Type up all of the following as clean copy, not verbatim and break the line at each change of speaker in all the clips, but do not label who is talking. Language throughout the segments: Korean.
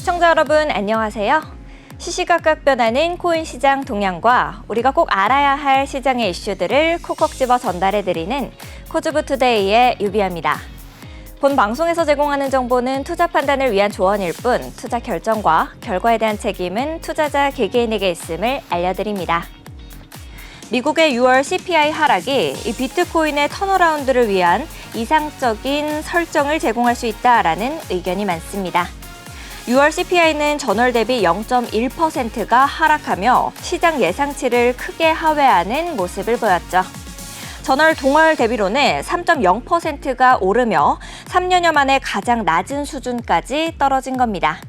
시청자 여러분 안녕하세요. 시시각각 변하는 코인 시장 동향과 우리가 꼭 알아야 할 시장의 이슈들을 콕콕 집어 전달해드리는 코즈부 투데이의 유비아입니다. 본 방송에서 제공하는 정보는 투자 판단을 위한 조언일 뿐 투자 결정과 결과에 대한 책임은 투자자 개개인에게 있음을 알려드립니다. 미국의 6월 CPI 하락이 이 비트코인의 턴어라운드를 위한 이상적인 설정을 제공할 수 있다라는 의견이 많습니다. 6월 CPI는 전월 대비 0.1%가 하락하며 시장 예상치를 크게 하회하는 모습을 보였죠. 전월 동월 대비로는 3.0%가 오르며 3년여 만에 가장 낮은 수준까지 떨어진 겁니다.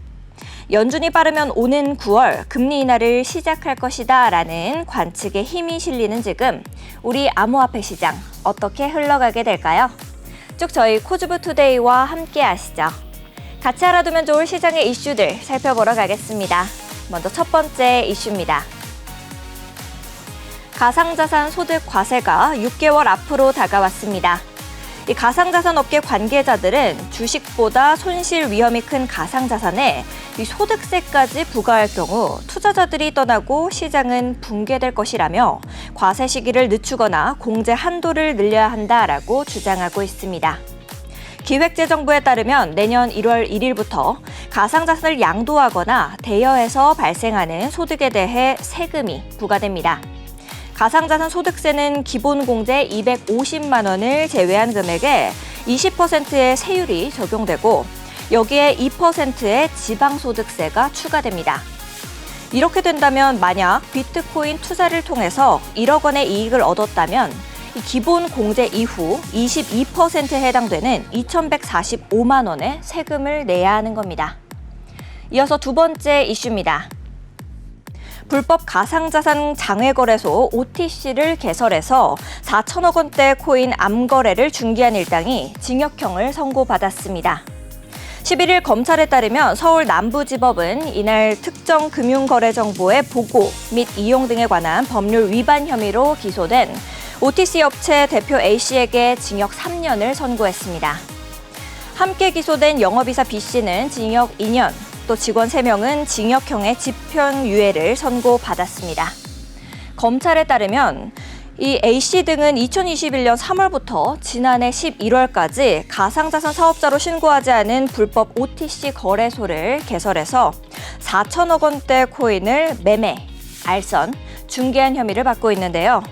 연준이 빠르면 오는 9월 금리 인하를 시작할 것이다라는 관측에 힘이 실리는 지금 우리 암호화폐 시장 어떻게 흘러가게 될까요? 쭉 저희 코즈부 투데이와 함께 하시죠. 같이 알아두면 좋을 시장의 이슈들 살펴보러 가겠습니다. 먼저 첫 번째 이슈입니다. 가상자산 소득 과세가 6개월 앞으로 다가왔습니다. 이 가상자산 업계 관계자들은 주식보다 손실 위험이 큰 가상자산에 이 소득세까지 부과할 경우 투자자들이 떠나고 시장은 붕괴될 것이라며 과세 시기를 늦추거나 공제 한도를 늘려야 한다라고 주장하고 있습니다. 기획재정부에 따르면 내년 1월 1일부터 가상자산을 양도하거나 대여해서 발생하는 소득에 대해 세금이 부과됩니다. 가상자산 소득세는 기본 공제 250만 원을 제외한 금액에 20%의 세율이 적용되고 여기에 2%의 지방소득세가 추가됩니다. 이렇게 된다면 만약 비트코인 투자를 통해서 1억 원의 이익을 얻었다면 기본 공제 이후 22%에 해당되는 2,145만 원의 세금을 내야 하는 겁니다. 이어서 두 번째 이슈입니다. 불법 가상자산 장외거래소 OTC를 개설해서 4천억 원대 코인 암거래를 중개한 일당이 징역형을 선고받았습니다. 11일 검찰에 따르면 서울 남부지법은 이날 특정 금융거래정보의 보고 및 이용 등에 관한 법률 위반 혐의로 기소된 OTC 업체 대표 A씨에게 징역 3년을 선고했습니다. 함께 기소된 영업이사 B씨는 징역 2년, 또 직원 3명은 징역형의 집행유예를 선고받았습니다. 검찰에 따르면 이 A씨 등은 2021년 3월부터 지난해 11월까지 가상자산 사업자로 신고하지 않은 불법 OTC 거래소를 개설해서 4천억 원대 코인을 매매, 알선, 중개한 혐의를 받고 있는데요.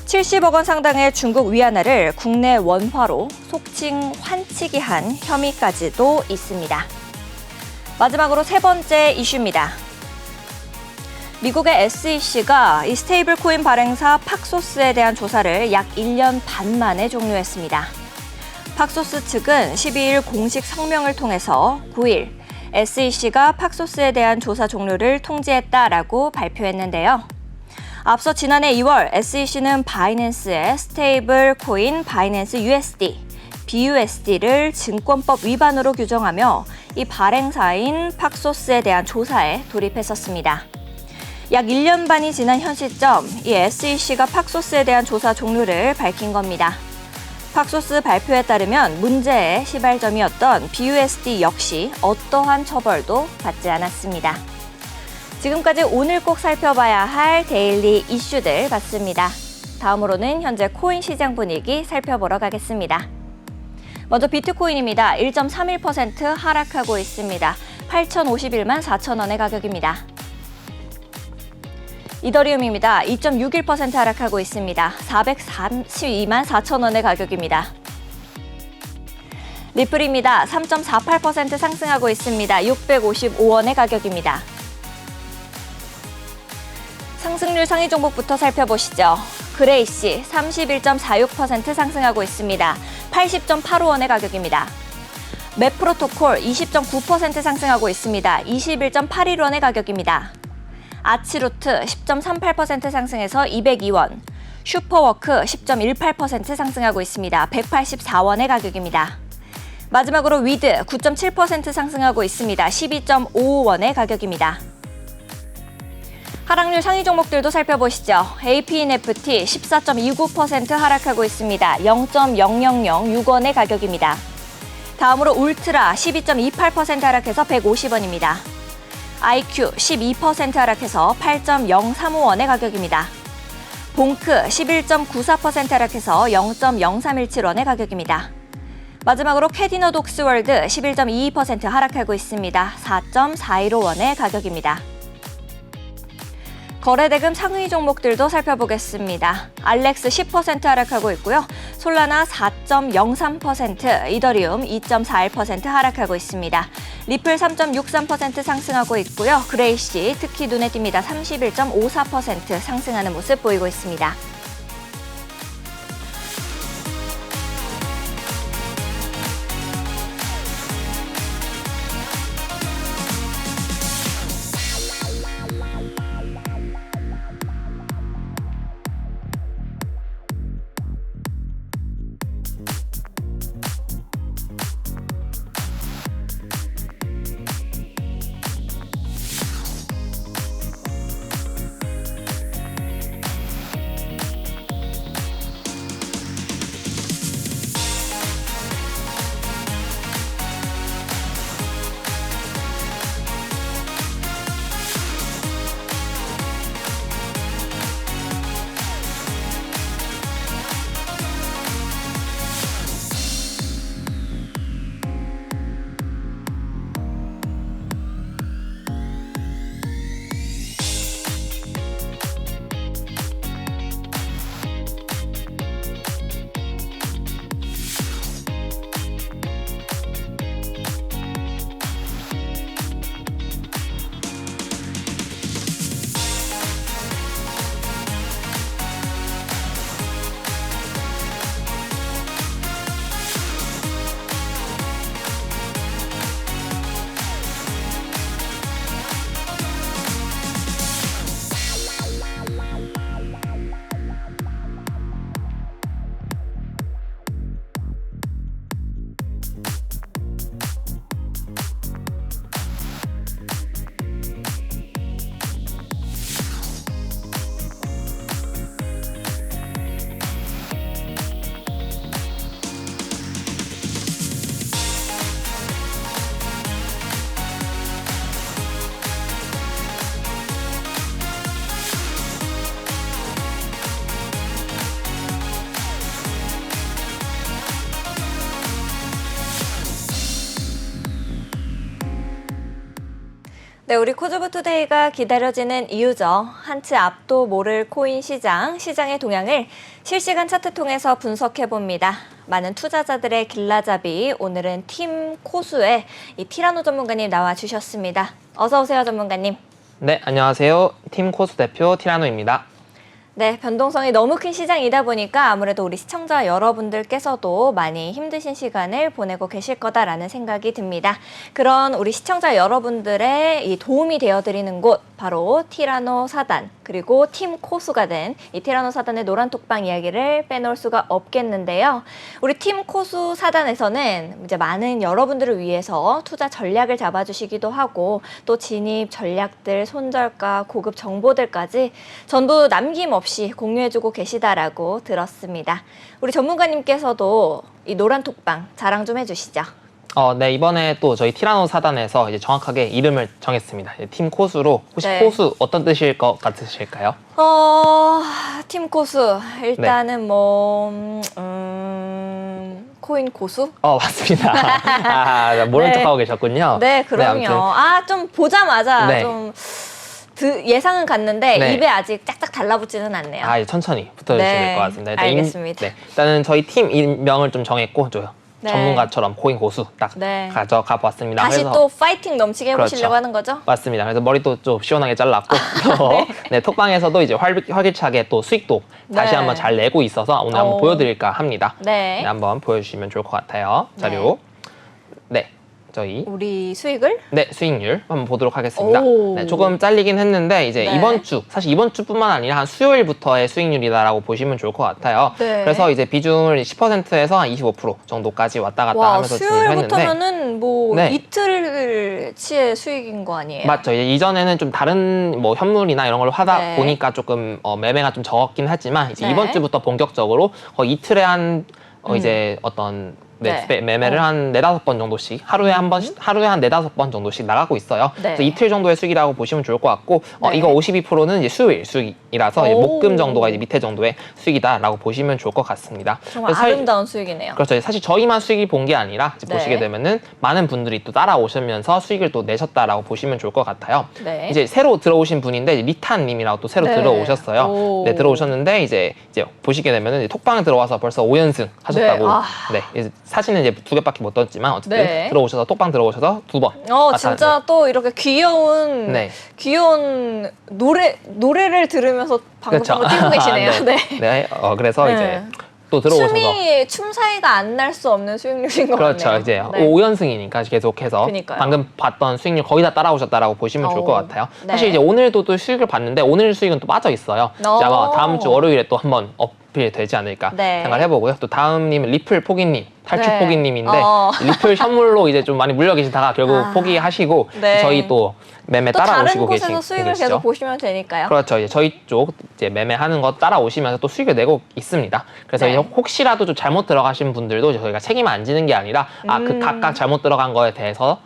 70억 원 상당의 중국 위안화를 국내 원화로 속칭 환치기 한 혐의까지도 있습니다. 마지막으로 세 번째 이슈입니다. 미국의 SEC가 이 스테이블 코인 발행사 팍소스에 대한 조사를 약 1년 반 만에 종료했습니다. 팍소스 측은 12일 공식 성명을 통해서 9일 SEC가 팍소스에 대한 조사 종료를 통지했다라고 발표했는데요. 앞서 지난해 2월 SEC는 바이낸스의 스테이블 코인 바이낸스 USD, BUSD를 증권법 위반으로 규정하며 이 발행사인 팍소스에 대한 조사에 돌입했었습니다. 약 1년 반이 지난 현 시점, 이 SEC가 팍소스에 대한 조사 종료를 밝힌 겁니다. 팍소스 발표에 따르면 문제의 시발점이었던 BUSD 역시 어떠한 처벌도 받지 않았습니다. 지금까지 오늘 꼭 살펴봐야 할 데일리 이슈들 봤습니다. 다음으로는 현재 코인 시장 분위기 살펴보러 가겠습니다. 먼저 비트코인입니다. 1.31% 하락하고 있습니다. 8,051만 4천 원의 가격입니다. 이더리움입니다. 2.61% 하락하고 있습니다. 432만 4천 원의 가격입니다. 리플입니다. 3.48% 상승하고 있습니다. 655원의 가격입니다. 상승률 상위 종목부터 살펴보시죠. 그레이시 31.46% 상승하고 있습니다. 80.85원의 가격입니다. 맵프로토콜 20.9% 상승하고 있습니다. 21.81원의 가격입니다. 아치루트 10.38% 상승해서 202원, 슈퍼워크 10.18% 상승하고 있습니다. 184원의 가격입니다. 마지막으로 위드 9.7% 상승하고 있습니다. 12.55원의 가격입니다. 하락률 상위 종목들도 살펴보시죠. APNFT 14.29% 하락하고 있습니다. 0.0006원의 가격입니다. 다음으로 울트라 12.28% 하락해서 150원입니다. IQ 12% 하락해서 8.035원의 가격입니다. 봉크 11.94% 하락해서 0.0317원의 가격입니다. 마지막으로 캐디너 독스월드 11.22% 하락하고 있습니다. 4.415원의 가격입니다. 거래대금 상위 종목들도 살펴보겠습니다. 알렉스 10% 하락하고 있고요. 솔라나 4.03%, 이더리움 2.41% 하락하고 있습니다. 리플 3.63% 상승하고 있고요. 그레이시 특히 눈에 띕니다. 31.54% 상승하는 모습 보이고 있습니다. 네, 우리 코즈부투데이가 기다려지는 이유죠. 한치 앞도 모를 코인 시장의 동향을 실시간 차트 통해서 분석해봅니다. 많은 투자자들의 길라잡이, 오늘은 팀 코수의 이 티라노 전문가님 나와주셨습니다. 어서 오세요, 전문가님.
네, 안녕하세요. 팀 코수 대표 티라노입니다.
네, 변동성이 너무 큰 시장이다 보니까 아무래도 우리 시청자 여러분들께서도 많이 힘드신 시간을 보내고 계실 거다라는 생각이 듭니다. 그런 우리 시청자 여러분들의 이 도움이 되어드리는 곳, 바로 티라노 사단, 그리고 팀 코수가 된 이 티라노 사단의 노란 톡방 이야기를 빼놓을 수가 없겠는데요. 우리 팀 코수 사단에서는 이제 많은 여러분들을 위해서 투자 전략을 잡아주시기도 하고 또 진입 전략들, 손절가, 고급 정보들까지 전부 남김없이 공유해주고 계시다라고 들었습니다. 우리 전문가님께서도 이 노란 톡방 자랑 좀 해주시죠.
네, 이번에 또 저희 티라노 사단에서 이제 정확하게 이름을 정했습니다. 팀 코수로 혹시
네.
코수 어떤 뜻일 것 같으실까요?
팀 코수 일단은 코인 고수?
맞습니다. 모른
네.
척하고 계셨군요.
네, 그럼요. 좀 보자마자
네.
좀 예상은 갔는데
네.
입에 아직 짝짝 달라붙지는 않네요.
천천히 붙어주시면
네,
될 것 같습니다. 일단
알겠습니다.
일단은 저희 팀 이명을 좀 정했고
네.
전문가처럼 코인 고수 딱
네.
가져가 보았습니다.
다시
그래서
또 파이팅 넘치게 해보시려고
그렇죠.
하는 거죠?
맞습니다. 그래서 머리도 좀 시원하게 잘랐고 또 네, 톡방에서도 이제 활기차게 또 수익도 다시
네.
한번 잘 내고 있어서 오늘 한번 보여드릴까 합니다.
네.
네, 한번 보여주시면 좋을 것 같아요. 자료. 네, 저희
우리 수익을?
네, 수익률 한번 보도록 하겠습니다.
오.
네, 조금 잘리긴 했는데 이제
네.
이번 주, 사실 이번 주뿐만 아니라 한 수요일부터의 수익률이다라고 보시면 좋을 것 같아요.
네.
그래서 이제 비중을 10%에서 한 25% 정도까지 왔다 갔다 하면서 진입했는데
수요일부터면은
네.
이틀치의 수익인 거 아니에요?
맞죠. 이제 이전에는 좀 다른 뭐 현물이나 이런 걸 하다
네.
보니까 조금 매매가 좀 적었긴 하지만 이제
네.
이번 주부터 본격적으로 이틀에 한 이제 어떤 매매를 한 4-5번 정도씩 하루에 한 4-5번 정도씩 나가고 있어요. 그래서 이틀 정도의 수익이라고 보시면 좋을 것 같고 이거 52%는 이제 수요일 수익이라서 이제 목금 정도가 이제 밑에 정도의 수익이다라고 보시면 좋을 것 같습니다.
정말 아름다운 수익이네요.
그렇죠. 사실 저희만 수익이 본 게 아니라 이제 보시게 되면은 많은 분들이 또 따라오시면서 수익을 또 내셨다라고 보시면 좋을 것 같아요. 이제 새로 들어오신 분인데 이제 리타님이라고 또 새로 들어오셨어요. 네, 들어오셨는데 이제 보시게 되면은 이제 톡방에 들어와서 벌써 5연승 하셨다고. 이제 사진은 이제 2개밖에 못 떴지만 어쨌든 들어오셔서 톡방 들어오셔서 2번.
진짜 또 이렇게 귀여운 노래를 들으면서 방송을 뛰고 계시네요.
그래서 이제 또 들어오셔서
춤 사이가 안 날 수 없는 수익률인 것 같네요.
그렇죠. 이제 5연승이니까 계속해서
그러니까요.
방금 봤던 수익률 거의 다 따라오셨다라고 보시면 좋을 것 같아요. 사실 이제 오늘도 또 수익을 봤는데 오늘 수익은 또 빠져 있어요. 이제 아마 다음 주 월요일에 또 한번 어필 되지 않을까 생각을 해보고요. 또 다음 님은 리플 포기님, 탈출 포기님인데 리플 선물로 이제 좀 많이 물려 계시다가 결국 포기하시고 저희 또 매매 따라오시고
다른 곳에서 수익을 계속 보시면 되니까요.
그렇죠. 이제 저희 쪽 이제 매매하는 거 따라오시면서 또 수익을 내고 있습니다. 그래서 이제 혹시라도 좀 잘못 들어가신 분들도 이제 저희가 책임 안 지는 게 아니라 그 각각 잘못 들어간 거에 대해서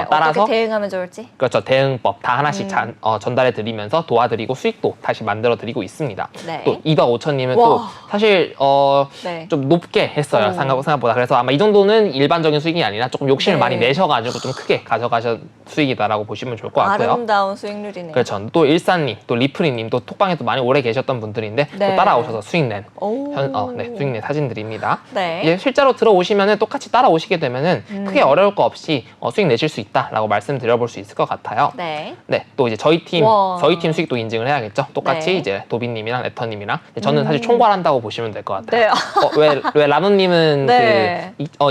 따라서
어떻게 대응하면 좋을지.
그렇죠. 대응법 다 하나씩 전달해 드리면서 도와드리고 수익도 다시 만들어 드리고 있습니다. 또 2박 5천님은 또 사실 좀 높게 했어요. 생각보다. 그래서 아마 이 정도는 일반적인 수익이 아니라 조금 욕심을 많이 내셔가지고 좀 크게 가져가신 수익이다라고 보시면 좋을 것 같고요.
아름다운 수익률이네요.
그렇죠. 또 일산님, 또 리프리님, 또 톡방에 또 많이 오래 계셨던 분들인데 또 따라오셔서 수익 낸 수익 낸 사진들입니다. 이제 실제로 들어오시면은 똑같이 따라오시게 되면은 크게 어려울 거 없이 수익 내실 수 있다라고 말씀드려볼 수 있을 것 같아요. 또 이제 저희 팀 수익도 인증을 해야겠죠. 똑같이 이제 도비님이랑 레터님이랑 저는 사실 총괄한다고 보시면 될 것 같아요. 왜 라노님은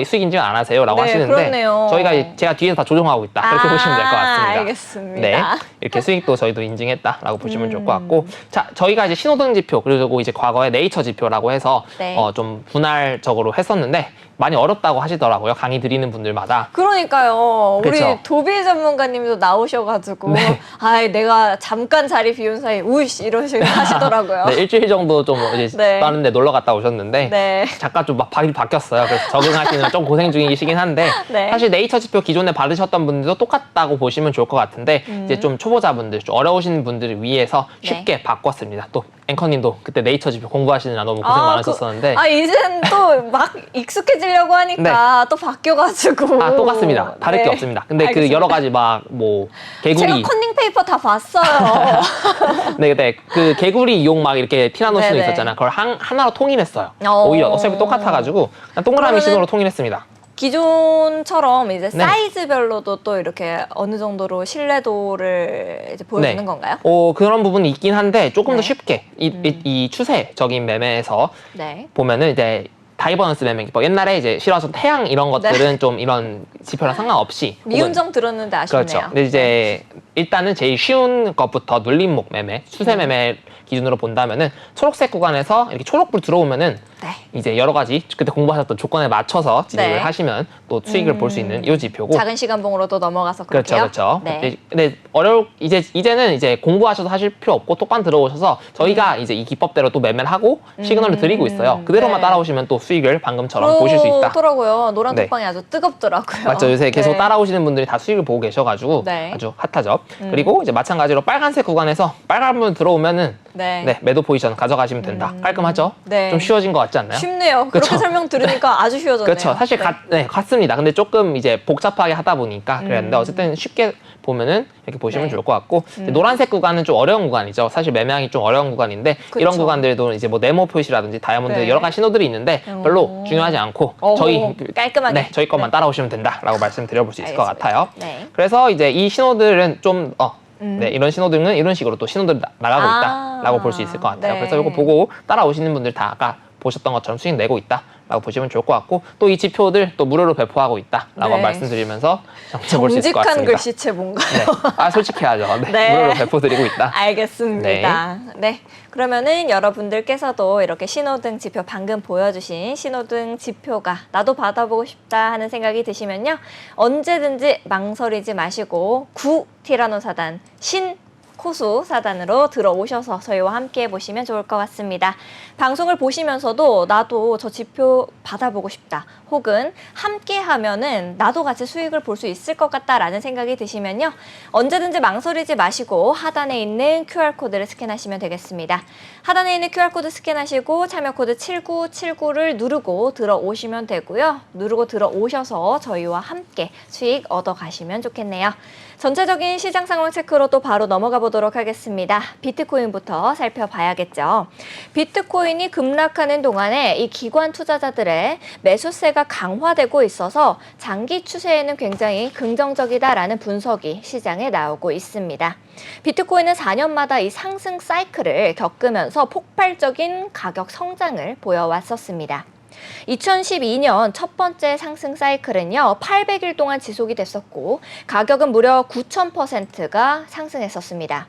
수익 인증 안 하세요?라고 하시는데
그렇네요.
제가 뒤에서 다 조종하고 있다 그렇게 보시면 될 것 같습니다.
알겠습니다.
이렇게 수익도 저희도 인증했다라고 보시면 좋을 것 같고 저희가 이제 신호등 지표 그리고 이제 과거에 네이처 지표라고 해서 좀 분할적으로 했었는데 많이 어렵다고 하시더라고요. 강의 드리는 분들마다.
그러니까요.
그쵸?
우리 도비 전문가님도 나오셔가지고 내가 잠깐 자리 비운 사이 우이씨 이러시고 하시더라고요.
일주일 정도 좀 이제 다른 데 놀러 갔다 오셨는데 잠깐 좀 바뀌었어요. 그래서 적응하시는 좀 고생 중이시긴 한데 사실 네이처 지표 기존에 받으셨던 분들도 똑같다고 보시면 좋을 것 같은데 이제 좀 초보자분들, 좀 어려우신 분들을 위해서 쉽게 바꿨습니다. 또 앵커님도 그때 네이처 지표 공부하시느라 너무 고생 많으셨었는데
이젠 또 막 익숙해지려고 하니까 또 바뀌어가지고
똑같습니다. 다를 게 없습니다. 근데
알겠습니다.
그 여러 가지 개구리
제가 컨닝 페이퍼 다 봤어요.
그 개구리 이용 이렇게 티나노 신호 있었잖아요. 그걸 하나로 통일했어요. 오히려 어차피 똑같아가지고 그냥 동그라미 신호로 통일했습니다.
기존처럼 이제 사이즈별로도 또 이렇게 어느 정도로 신뢰도를 이제 보여주는 건가요?
그런 부분이 있긴 한데 조금 더 쉽게 이 추세적인 매매에서 보면은 이제 다이버넌스 매매 기법 옛날에 이제 실어서 태양 이런 것들은 좀 이런 지표랑 상관없이
미운정 들었는데 아쉽네요.
그렇죠. 근데 이제 일단은 제일 쉬운 것부터 눌림목 매매, 추세 매매 기준으로 본다면은 초록색 구간에서 이렇게 초록불 들어오면은 이제 여러 가지 그때 공부하셨던 조건에 맞춰서 진입을 하시면 또 수익을 볼 수 있는 이 지표고
작은 시간봉으로 또 넘어가서 그렇게요.
그렇죠. 근데 이제는 이제 공부하셔서 하실 필요 없고 톡방 들어오셔서 저희가 이제 이 기법대로 또 매매를 하고 시그널을 드리고 있어요. 그대로만 따라오시면 또 수익을 방금처럼 보실 수 있다.
그렇더라고요. 노란 톡방이 아주 뜨겁더라고요.
맞죠. 요새 계속 따라오시는 분들이 다 수익을 보고 계셔가지고 아주 핫하죠. 그리고 이제 마찬가지로 빨간색 구간에서 빨간 분 들어오면은 매도 포지션 가져가시면 된다. 깔끔하죠? 좀 쉬워진 것 같지 않나요?
쉽네요. 그렇게 설명 들으니까 아주 쉬워졌네요.
그렇죠. 사실 같습니다. 근데 조금 이제 복잡하게 하다 보니까 그랬는데 어쨌든 쉽게 보면은 이렇게 보시면 좋을 것 같고 노란색 구간은 좀 어려운 구간이죠. 사실 매매하기 좀 어려운 구간인데 이런 구간들도 이제 네모 표시라든지 다이아몬드 여러 가지 신호들이 있는데 별로 중요하지 않고
깔끔하게
저희 것만 따라오시면 된다라고 말씀드려볼 수 있을 것 같아요. 그래서 이제 이 신호들은 좀 이런 신호들은 이런 식으로 또 신호들이 나가고 있다라고 볼 수 있을 것 같아요. 그래서 이거 보고 따라오시는 분들 다 아까 보셨던 것처럼 수익 내고 있다라고 보시면 좋을 것 같고 또 이 지표들 또 무료로 배포하고 있다라고 말씀드리면서 볼 수 있을 것 같습니다.
정직한 글씨체 뭔가요?
솔직해야죠. 무료로 배포드리고 있다.
알겠습니다. 그러면은 여러분들께서도 이렇게 신호등 지표 방금 보여주신 신호등 지표가 나도 받아보고 싶다 하는 생각이 드시면요. 언제든지 망설이지 마시고 구 티라노 사단 코수 사단으로 들어오셔서 저희와 함께 보시면 좋을 것 같습니다. 방송을 보시면서도 나도 저 지표 받아보고 싶다. 혹은 함께 하면은 나도 같이 수익을 볼 수 있을 것 같다라는 생각이 드시면요. 언제든지 망설이지 마시고 하단에 있는 QR코드를 스캔하시면 되겠습니다. 하단에 있는 QR코드 스캔하시고 참여코드 7979를 누르고 들어오시면 되고요. 누르고 들어오셔서 저희와 함께 수익 얻어가시면 좋겠네요. 전체적인 시장 상황 체크로 또 바로 넘어가 보도록 하겠습니다. 비트코인부터 살펴봐야겠죠. 비트코인이 급락하는 동안에 이 기관 투자자들의 매수세가 강화되고 있어서 장기 추세에는 굉장히 긍정적이다라는 분석이 시장에 나오고 있습니다. 비트코인은 4년마다 이 상승 사이클을 겪으면서 폭발적인 가격 성장을 보여왔었습니다. 2012년 첫 번째 상승 사이클은요, 800일 동안 지속이 됐었고, 가격은 무려 9,000%가 상승했었습니다.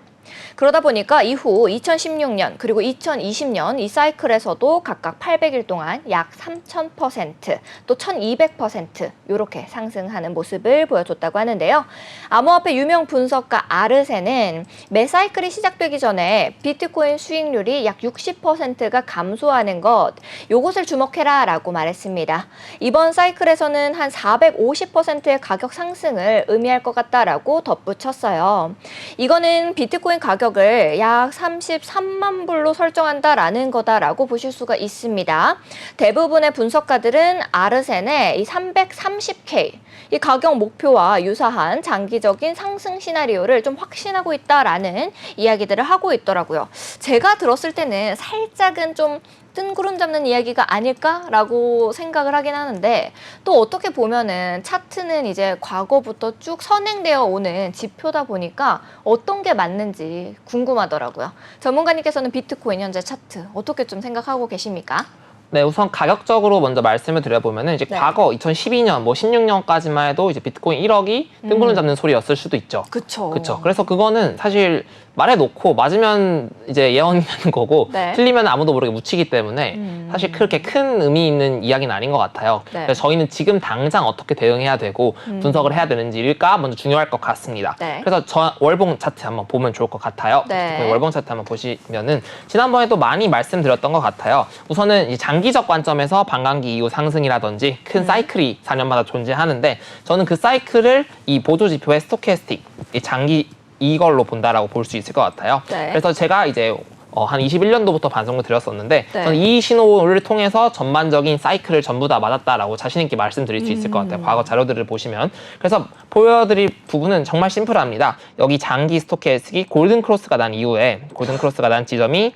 그러다 보니까 이후 2016년 그리고 2020년 이 사이클에서도 각각 800일 동안 약 3,000% 또 1,200% 이렇게 상승하는 모습을 보여줬다고 하는데요. 암호화폐 유명 분석가 아르센은 매 사이클이 시작되기 전에 비트코인 수익률이 약 60%가 감소하는 것, 요것을 주목해라 라고 말했습니다. 이번 사이클에서는 한 450%의 가격 상승을 의미할 것 같다라고 덧붙였어요. 이거는 비트코인 가격을 약 33만 불로 설정한다라는 거다라고 보실 수가 있습니다. 대부분의 분석가들은 아르센의 이 330K, 이 가격 목표와 유사한 장기적인 상승 시나리오를 좀 확신하고 있다라는 이야기들을 하고 있더라고요. 제가 들었을 때는 살짝은 좀 뜬구름 잡는 이야기가 아닐까라고 생각을 하긴 하는데, 또 어떻게 보면은 차트는 이제 과거부터 쭉 선행되어 오는 지표다 보니까 어떤 게 맞는지 궁금하더라고요. 전문가님께서는 비트코인 현재 차트 어떻게 좀 생각하고 계십니까?
네, 우선 가격적으로 먼저 말씀을 드려보면은 이제 과거 2012년, 16년까지만 해도 이제 비트코인 1억이 뜬구름 잡는 소리였을 수도 있죠.
그쵸.
그래서 그거는 사실 말해놓고 맞으면 이제 예언이 되는 거고 틀리면 아무도 모르게 묻히기 때문에 사실 그렇게 큰 의미 있는 이야기는 아닌 것 같아요. 그래서 저희는 지금 당장 어떻게 대응해야 되고 분석을 해야 되는지가 먼저 중요할 것 같습니다. 그래서 저 월봉 차트 한번 보면 좋을 것 같아요. 월봉 차트 한번 보시면은 지난번에도 많이 말씀드렸던 것 같아요. 우선은 이 장기적 관점에서 반감기 이후 상승이라든지 큰 사이클이 4년마다 존재하는데, 저는 그 사이클을 이 보조지표의 스토캐스틱, 이 장기 이걸로 본다라고 볼 수 있을 것 같아요. 그래서 제가 이제 한 21년도부터 방송을 드렸었는데 저는 이 신호를 통해서 전반적인 사이클을 전부 다 맞았다라고 자신 있게 말씀드릴 수 있을 것 같아요. 과거 자료들을 보시면. 그래서 보여드릴 부분은 정말 심플합니다. 여기 장기 스토캐스틱이 골든 크로스가 난 이후에, 골든 크로스가 난 지점이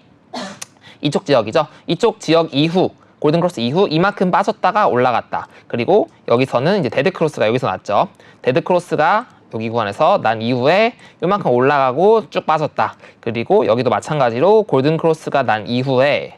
이쪽 지역이죠. 이쪽 지역 이후, 골든 크로스 이후 이만큼 빠졌다가 올라갔다. 그리고 여기서는 이제 데드 크로스가 여기서 났죠. 데드 크로스가 여기 구간에서 난 이후에 요만큼 올라가고 쭉 빠졌다. 그리고 여기도 마찬가지로 골든 크로스가 난 이후에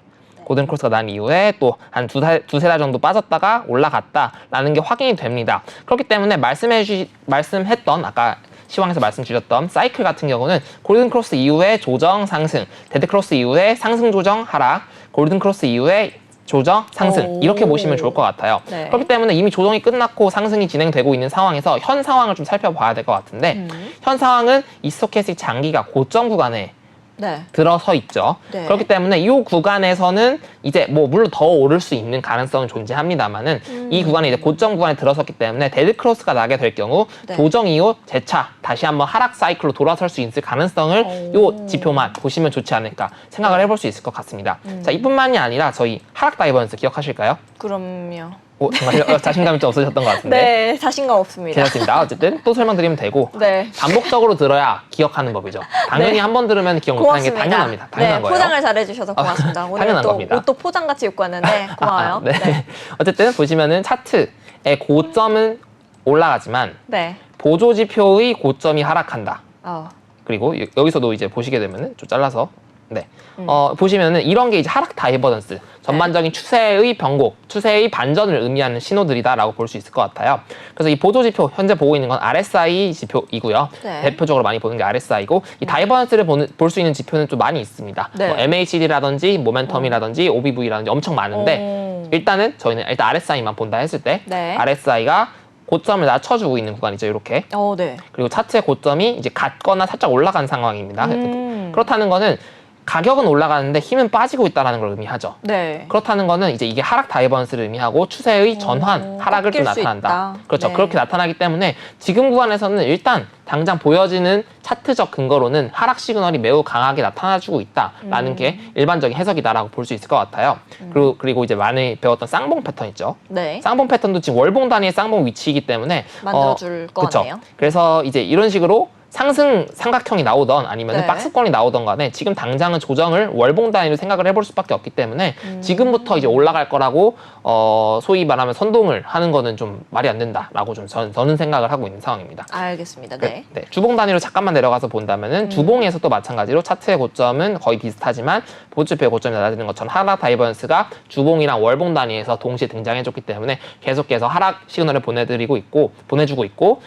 또 한 두세 달 정도 빠졌다가 올라갔다라는 게 확인이 됩니다. 그렇기 때문에 말씀했던 아까 시황에서 말씀드렸던 사이클 같은 경우는 골든 크로스 이후에 조정 상승, 데드 크로스 이후에 상승 조정 하락, 골든 크로스 이후에 조정, 상승 이렇게 보시면 좋을 것 같아요. 그렇기 때문에 이미 조정이 끝났고 상승이 진행되고 있는 상황에서 현 상황을 좀 살펴봐야 될 것 같은데 현 상황은 이 스토캐스틱 장기가 고점 구간에 들어서 있죠. 그렇기 때문에 이 구간에서는 이제 뭐 물론 더 오를 수 있는 가능성은 존재합니다만은 이 구간이 이제 고점 구간에 들어섰기 때문에 데드 크로스가 나게 될 경우 조정 이후 재차 다시 한번 하락 사이클로 돌아설 수 있을 가능성을 이 지표만 보시면 좋지 않을까 생각을 해볼 수 있을 것 같습니다. 자, 이뿐만이 아니라 저희 하락 다이버넌스 기억하실까요?
그럼요.
정말 자신감이 좀 없으셨던 것 같은데.
네, 자신감 없습니다.
괜찮습니다. 어쨌든 또 설명드리면 되고 반복적으로 들어야 기억하는 법이죠. 당연히 한 번 들으면 기억 못하는 게 당연합니다. 당연한 거예요.
포장을 잘해주셔서 고맙습니다. 오늘
당연한
또
겁니다.
옷도 포장같이 입고 왔는데 고마워요.
어쨌든 보시면은 차트의 고점은 올라가지만 보조지표의 고점이 하락한다. 그리고 여기서도 이제 보시게 되면은 좀 잘라서 보시면은 이런 게 이제 하락 다이버전스, 전반적인 추세의 변곡, 추세의 반전을 의미하는 신호들이다라고 볼 수 있을 것 같아요. 그래서 이 보조지표 현재 보고 있는 건 RSI 지표이고요. 대표적으로 많이 보는 게 RSI고, 이 다이버전스를 볼 수 있는 지표는 좀 많이 있습니다. 뭐 MACD라든지 모멘텀이라든지 OBV라든지 엄청 많은데 일단은 저희는 일단 RSI만 본다 했을 때 RSI가 고점을 낮춰주고 있는 구간이죠, 이렇게.
네.
그리고 차트의 고점이 이제 같거나 살짝 올라간 상황입니다. 그렇다는 거는 가격은 올라가는데 힘은 빠지고 있다는 걸 의미하죠.
네.
그렇다는 거는 이제 이게 하락 다이버런스를 의미하고 추세의 전환, 하락을 좀 나타난다. 그렇죠.
네.
그렇게 나타나기 때문에 지금 구간에서는 일단 당장 보여지는 차트적 근거로는 하락 시그널이 매우 강하게 나타나주고 있다라는 게 일반적인 해석이다라고 볼 수 있을 것 같아요. 그리고 이제 많이 배웠던 쌍봉 패턴 있죠.
네.
쌍봉 패턴도 지금 월봉 단위의 쌍봉 위치이기 때문에
만들어줄 거네요.
그래서 이제 이런 식으로 상승 삼각형이 나오던 아니면
네.
박스권이 나오던 간에 지금 당장은 조정을 월봉 단위로 생각을 해볼 수밖에 없기 때문에 지금부터 이제 올라갈 거라고 소위 말하면 선동을 하는 거는 좀 말이 안 된다라고 좀 저는 생각을 하고 있는 상황입니다.
알겠습니다. 네.
네, 주봉 단위로 잠깐만 내려가서 본다면은 주봉에서도 마찬가지로 차트의 고점은 거의 비슷하지만 보수표의 고점이 낮아지는 것처럼 하락 다이버런스가 주봉이랑 월봉 단위에서 동시에 등장해줬기 때문에 계속해서 하락 시그널을 보내주고 있고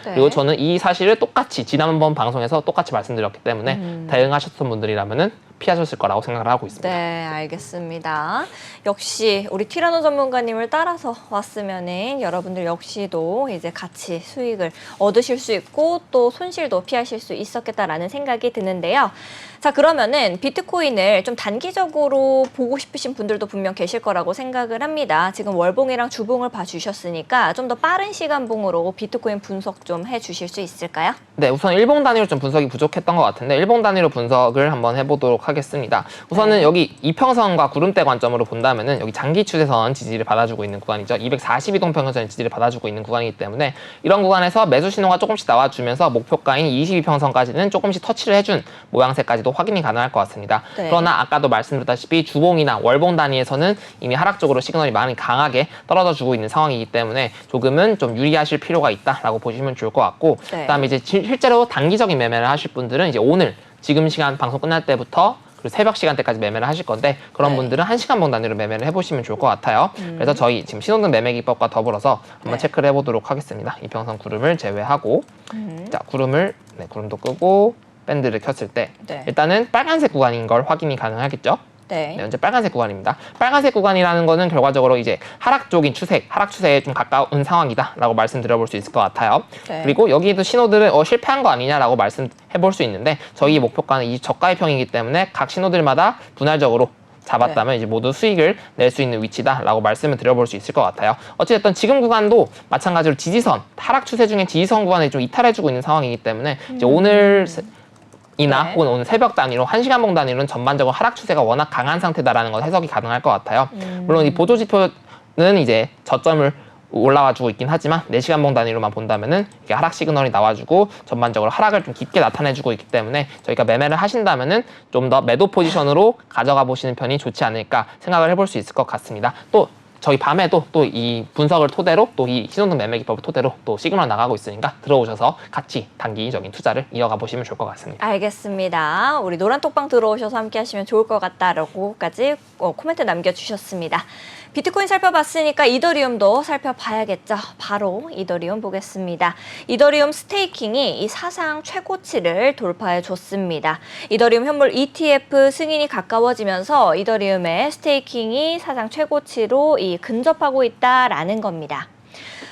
네.
그리고 저는 이 사실을 똑같이 지난번 방송에서 똑같이 말씀드렸기 때문에 대응하셨던 분들이라면은 피하셨을 거라고 생각을 하고 있습니다.
네, 알겠습니다. 역시 우리 티라노 전문가님을 따라서 왔으면은 여러분들 역시도 이제 같이 수익을 얻으실 수 있고 또 손실도 피하실 수 있었겠다라는 생각이 드는데요. 자, 그러면은 비트코인을 좀 단기적으로 보고 싶으신 분들도 분명 계실 거라고 생각을 합니다. 지금 월봉이랑 주봉을 봐주셨으니까 좀 더 빠른 시간봉으로 비트코인 분석 좀 해주실 수 있을까요?
네, 우선 일봉 단위로 좀 분석이 부족했던 것 같은데 일봉 단위로 분석을 한번 해보도록 하겠습니다. 우선은 여기 이평선과 구름대 관점으로 본다면은 여기 장기 추세선 지지를 받아주고 있는 구간이죠. 242동 평균선 지지를 받아주고 있는 구간이기 때문에 이런 구간에서 매수 신호가 조금씩 나와주면서 목표가인 22평선까지는 조금씩 터치를 해준 모양새까지도 확인이 가능할 것 같습니다.
네.
그러나 아까도 말씀드렸다시피 주봉이나 월봉 단위에서는 이미 하락적으로 시그널이 많이 강하게 떨어져 주고 있는 상황이기 때문에 조금은 좀 유의하실 필요가 있다라고 보시면 좋을 것 같고
네.
그다음에 이제 실제로 단기적인 매매를 하실 분들은 이제 오늘 지금 시간 방송 끝날 때부터 그리고 새벽 시간대까지 매매를 하실 건데 그런
네.
분들은 1시간봉 단위로 매매를 해보시면 좋을 것 같아요. 그래서 저희 지금 신호등 매매 기법과 더불어서 한번
네.
체크를 해보도록 하겠습니다. 이평선 구름을 제외하고 자 구름도 끄고 밴드를 켰을 때
네.
일단은 빨간색 구간인 걸 확인이 가능하겠죠.
네.
네, 현재 빨간색 구간입니다. 빨간색 구간이라는 거는 결과적으로 이제 하락 추세에 좀 가까운 상황이다라고 말씀드려볼 수 있을 것 같아요.
네.
그리고 여기도 신호들은 실패한 거 아니냐라고 말씀해볼 수 있는데 저희 목표가는 이 저가의 평이기 때문에 각 신호들마다 분할적으로 잡았다면 이제 모두 수익을 낼 수 있는 위치다라고 말씀을 드려볼 수 있을 것 같아요. 어찌됐든 지금 구간도 마찬가지로 지지선, 하락 추세 중에 지지선 구간에 좀 이탈해주고 있는 상황이기 때문에 이제 오늘
네.
혹은 오늘 새벽 단위로 1시간봉 단위로는 전반적으로 하락 추세가 워낙 강한 상태다라는 건 해석이 가능할 것 같아요. 물론 이 보조지표는 이제 저점을 올라와주고 있긴 하지만 4시간봉 단위로만 본다면은 이게 하락 시그널이 나와주고 전반적으로 하락을 좀 깊게 나타내주고 있기 때문에 저희가 매매를 하신다면은 좀 더 매도 포지션으로 가져가 보시는 편이 좋지 않을까 생각을 해볼 수 있을 것 같습니다. 또 저희 밤에도 또 이 분석을 토대로 또 이 신호등 매매 기법을 토대로 또 시그널 나가고 있으니까 들어오셔서 같이 단기적인 투자를 이어가 보시면 좋을 것 같습니다.
알겠습니다. 우리 노란톡방 들어오셔서 함께 하시면 좋을 것 같다라고까지 코멘트 남겨주셨습니다. 비트코인 살펴봤으니까 이더리움도 살펴봐야겠죠. 바로 이더리움 보겠습니다. 이더리움 스테이킹이 이 사상 최고치를 돌파해 줬습니다. 이더리움 현물 ETF 승인이 가까워지면서 이더리움의 스테이킹이 사상 최고치로 근접하고 있다라는 겁니다.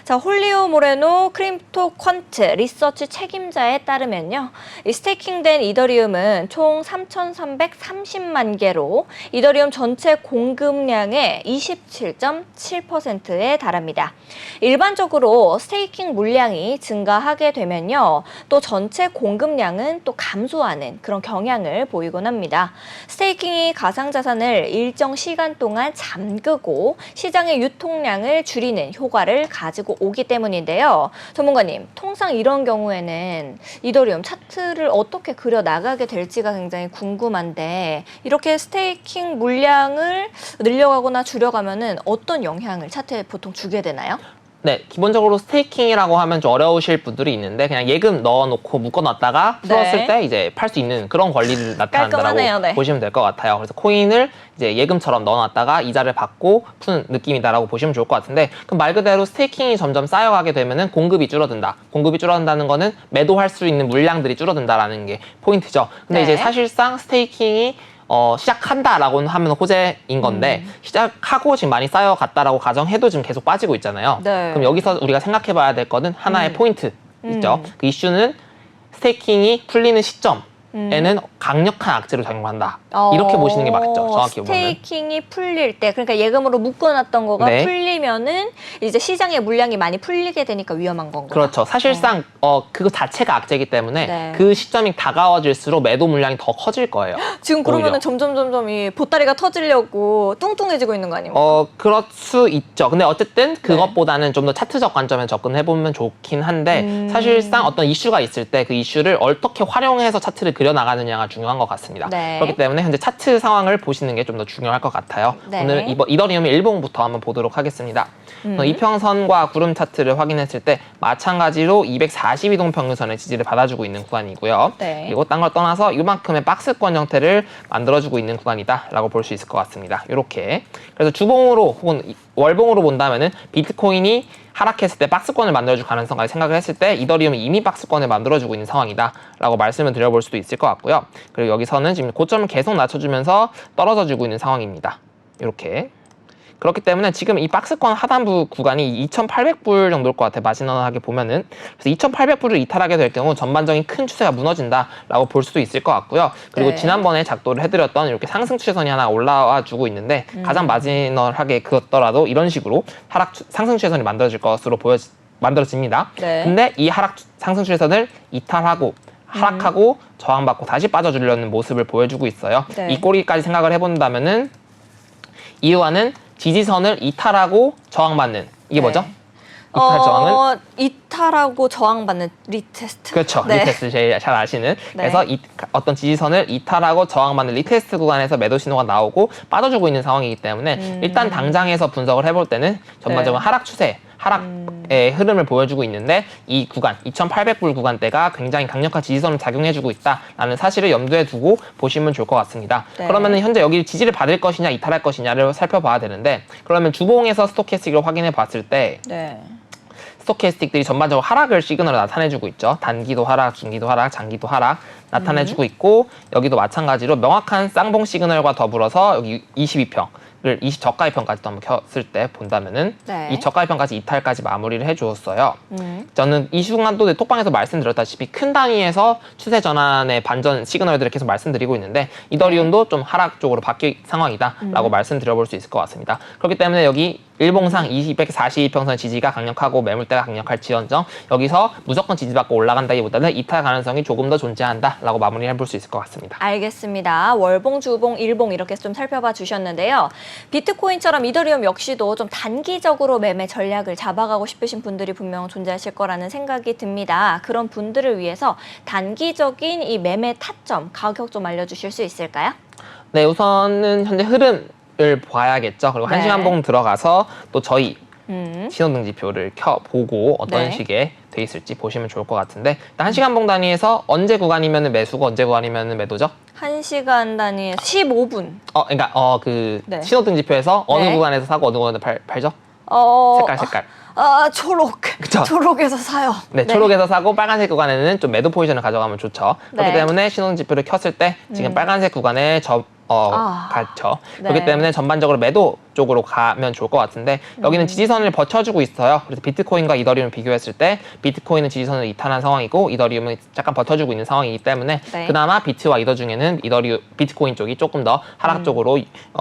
자, 홀리오 모레노 크립토 퀀트 리서치 책임자에 따르면요. 이 스테이킹된 이더리움은 총 3,330만 개로 이더리움 전체 공급량의 27.7%에 달합니다. 일반적으로 스테이킹 물량이 증가하게 되면요. 또 전체 공급량은 또 감소하는 그런 경향을 보이곤 합니다. 스테이킹이 가상자산을 일정 시간 동안 잠그고 시장의 유통량을 줄이는 효과를 가지고 오기 때문인데요. 전문가님, 통상 이런 경우에는 이더리움 차트를 어떻게 그려 나가게 될지가 굉장히 궁금한데 이렇게 스테이킹 물량을 늘려가거나 줄여가면은 어떤 영향을 차트에 보통 주게 되나요?
네, 기본적으로 스테이킹이라고 하면 좀 어려우실 분들이 있는데 그냥 예금 넣어놓고 묶어놨다가 풀었을
네.
때 이제 팔 수 있는 그런 권리를 나타낸다라고
깔끔하네요, 네.
보시면 될 것 같아요. 그래서 코인을 이제 예금처럼 넣어놨다가 이자를 받고 푸는 느낌이다라고 보시면 좋을 것 같은데 그럼 말 그대로 스테이킹이 점점 쌓여가게 되면은 공급이 줄어든다. 공급이 줄어든다는 거는 매도할 수 있는 물량들이 줄어든다라는 게 포인트죠. 근데
네.
이제 사실상 스테이킹이 시작한다라고 하면 호재인 건데 시작하고 지금 많이 쌓여갔다라고 가정해도 지금 계속 빠지고 있잖아요.
네.
그럼 여기서 우리가 생각해봐야 될 거는 하나의 포인트 있죠. 그 이슈는 스테이킹이 풀리는 시점에는 강력한 악재로 작용한다. 이렇게 보시는 게 맞죠. 정확히 보면.
스테이킹이 풀릴 때, 그러니까 예금으로 묶어놨던 거가
네.
풀리면은 이제 시장의 물량이 많이 풀리게 되니까 위험한 건가요?
그렇죠. 사실상 그거 자체가 악재이기 때문에
네.
그 시점이 다가워질수록 매도 물량이 더 커질 거예요.
지금 그러면은
오히려.
점점 이 보따리가 터지려고 뚱뚱해지고 있는 거 아닙니까?
그럴 수 있죠. 근데 어쨌든 그것보다는 좀 더 차트적 관점에서 접근해보면 좋긴 한데 사실상 어떤 이슈가 있을 때 그 이슈를 어떻게 활용해서 차트를 그려나가느냐가 중요한 것 같습니다.
네.
그렇기 때문에 현재 차트 상황을 보시는 게 좀 더 중요할 것 같아요.
네.
오늘 이더리움의 일봉부터 한번 보도록 하겠습니다. 이평선과 구름 차트를 확인했을 때 마찬가지로 242동 평균선의 지지를 받아주고 있는 구간이고요.
네.
그리고 딴 걸 떠나서 이만큼의 박스권 형태를 만들어주고 있는 구간이다라고 볼 수 있을 것 같습니다. 이렇게. 그래서 주봉으로 혹은 월봉으로 본다면은 비트코인이 하락했을 때 박스권을 만들어줄 가능성까지 생각을 했을 때 이더리움이 이미 박스권을 만들어주고 있는 상황이다라고 말씀을 드려볼 수도 있을 것 같고요. 그리고 여기서는 지금 고점을 계속 낮춰주면서 떨어져주고 있는 상황입니다. 이렇게. 그렇기 때문에 지금 이 박스권 하단부 구간이 2,800불 정도일 것 같아요. 마지막하게 보면은. 그래서 2,800불을 이탈하게 될 경우 전반적인 큰 추세가 무너진다라고 볼 수도 있을 것 같고요. 그리고
네.
지난번에 작도를 해드렸던 이렇게 상승 추세선이 하나 올라와 주고 있는데 가장 마지널하게 그었더라도 이런 식으로 상승 추세선이 만들어질 것으로 만들어집니다.
네.
근데 이 상승 추세선을 이탈하고 하락하고 저항받고 다시 빠져주려는 모습을 보여주고 있어요.
네.
이 꼬리까지 생각을 해본다면은 이유와는 지지선을 이탈하고 저항받는 이게 뭐죠? 이탈 저항은
이탈하고 저항받는 리테스트.
그렇죠.
네.
리테스트 제일 잘 아시는.
네.
그래서 어떤 지지선을 이탈하고 저항받는 리테스트 구간에서 매도 신호가 나오고 빠져주고 있는 상황이기 때문에 일단 당장에서 분석을 해볼 때는 전반적으로
네.
하락 추세, 하락의 흐름을 보여주고 있는데 이 구간, 2,800불 구간대가 굉장히 강력한 지지선을 작용해주고 있다라는 사실을 염두에 두고 보시면 좋을 것 같습니다.
네.
그러면 현재 여기 지지를 받을 것이냐 이탈할 것이냐를 살펴봐야 되는데 그러면 주봉에서 스토캐스틱을 확인해 봤을 때
네.
스토캐스틱들이 전반적으로 하락을 시그널을 나타내주고 있죠. 단기도 하락, 중기도 하락, 장기도 하락 나타내주고 있고 여기도 마찬가지로 명확한 쌍봉 시그널과 더불어서 여기 22평 을 20저가입평까지도 한번 켰을 때 본다면은
네.
이 저가입평까지 이탈까지 마무리를 해주었어요. 저는 이 순간도 톡방에서 말씀드렸다시피 큰 단위에서 추세 전환의 반전 시그널들을 계속 말씀드리고 있는데 이더리움도 좀 하락 쪽으로 바뀔 상황이다라고 말씀드려볼 수 있을 것 같습니다. 그렇기 때문에 여기 일봉상 242평선의 지지가 강력하고 매물대가 강력할지언정 여기서 무조건 지지받고 올라간다기보다는 이탈 가능성이 조금 더 존재한다라고 마무리해볼 수 있을 것 같습니다.
알겠습니다. 월봉, 주봉, 일봉 이렇게 좀 살펴봐 주셨는데요. 비트코인처럼 이더리움 역시도 좀 단기적으로 매매 전략을 잡아가고 싶으신 분들이 분명 존재하실 거라는 생각이 듭니다. 그런 분들을 위해서 단기적인 이 매매 타점, 가격 좀 알려주실 수 있을까요?
네, 우선은 현재 흐름을 봐야겠죠. 그리고
네.
1시간봉 들어가서 또 저희 신호등 지표를 켜보고 어떤
네.
식의 돼 있을지 보시면 좋을 것 같은데 일단 1시간봉 단위에서 언제 구간이면 매수고 언제 구간이면 매도죠?
1시간 단위에서 15분.
그러니까 그
네.
신호등 지표에서 어느
네.
구간에서 사고 어느 구간에서 팔죠? 색깔.
초록.
그쵸?
초록에서 사요.
네, 초록에서 사고 빨간색 구간에는 좀 매도 포지션을 가져가면 좋죠. 그렇기
네.
때문에 신호등 지표를 켰을 때 지금 빨간색 구간에 갔죠.
네.
그렇기 때문에 전반적으로 매도 쪽으로 가면 좋을 것 같은데 여기는 지지선을 버텨주고 있어요. 그래서 비트코인과 이더리움을 비교했을 때 비트코인은 지지선을 이탈한 상황이고 이더리움은 약간 버텨주고 있는 상황이기 때문에
네.
그나마 비트와 이더 중에는 비트코인 쪽이 조금 더 하락 쪽으로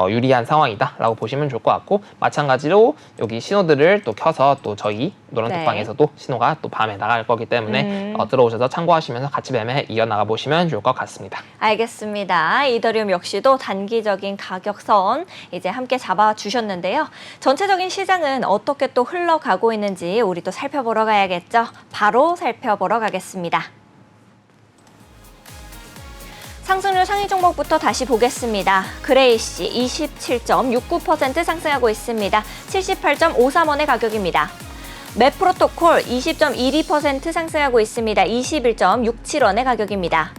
유리한 상황이다라고 보시면 좋을 것 같고 마찬가지로 여기 신호들을 또 켜서 또 저희 노란톡방에서도 신호가 또 밤에 나갈 거기 때문에 들어오셔서 참고하시면서 같이 매매 이어나가 보시면 좋을 것 같습니다.
알겠습니다. 이더리움 역시도 단기적인 가격선 이제 함께 잡아주셨는데요. 전체적인 시장은 어떻게 또 흘러가고 있는지 우리 또 살펴보러 가야겠죠. 바로 살펴보러 가겠습니다. 상승률 상위 종목부터 다시 보겠습니다. 그레이시 27.69% 상승하고 있습니다. 78.53원의 가격입니다. 맵프로토콜 20.12% 상승하고 있습니다. 21.67원의 가격입니다.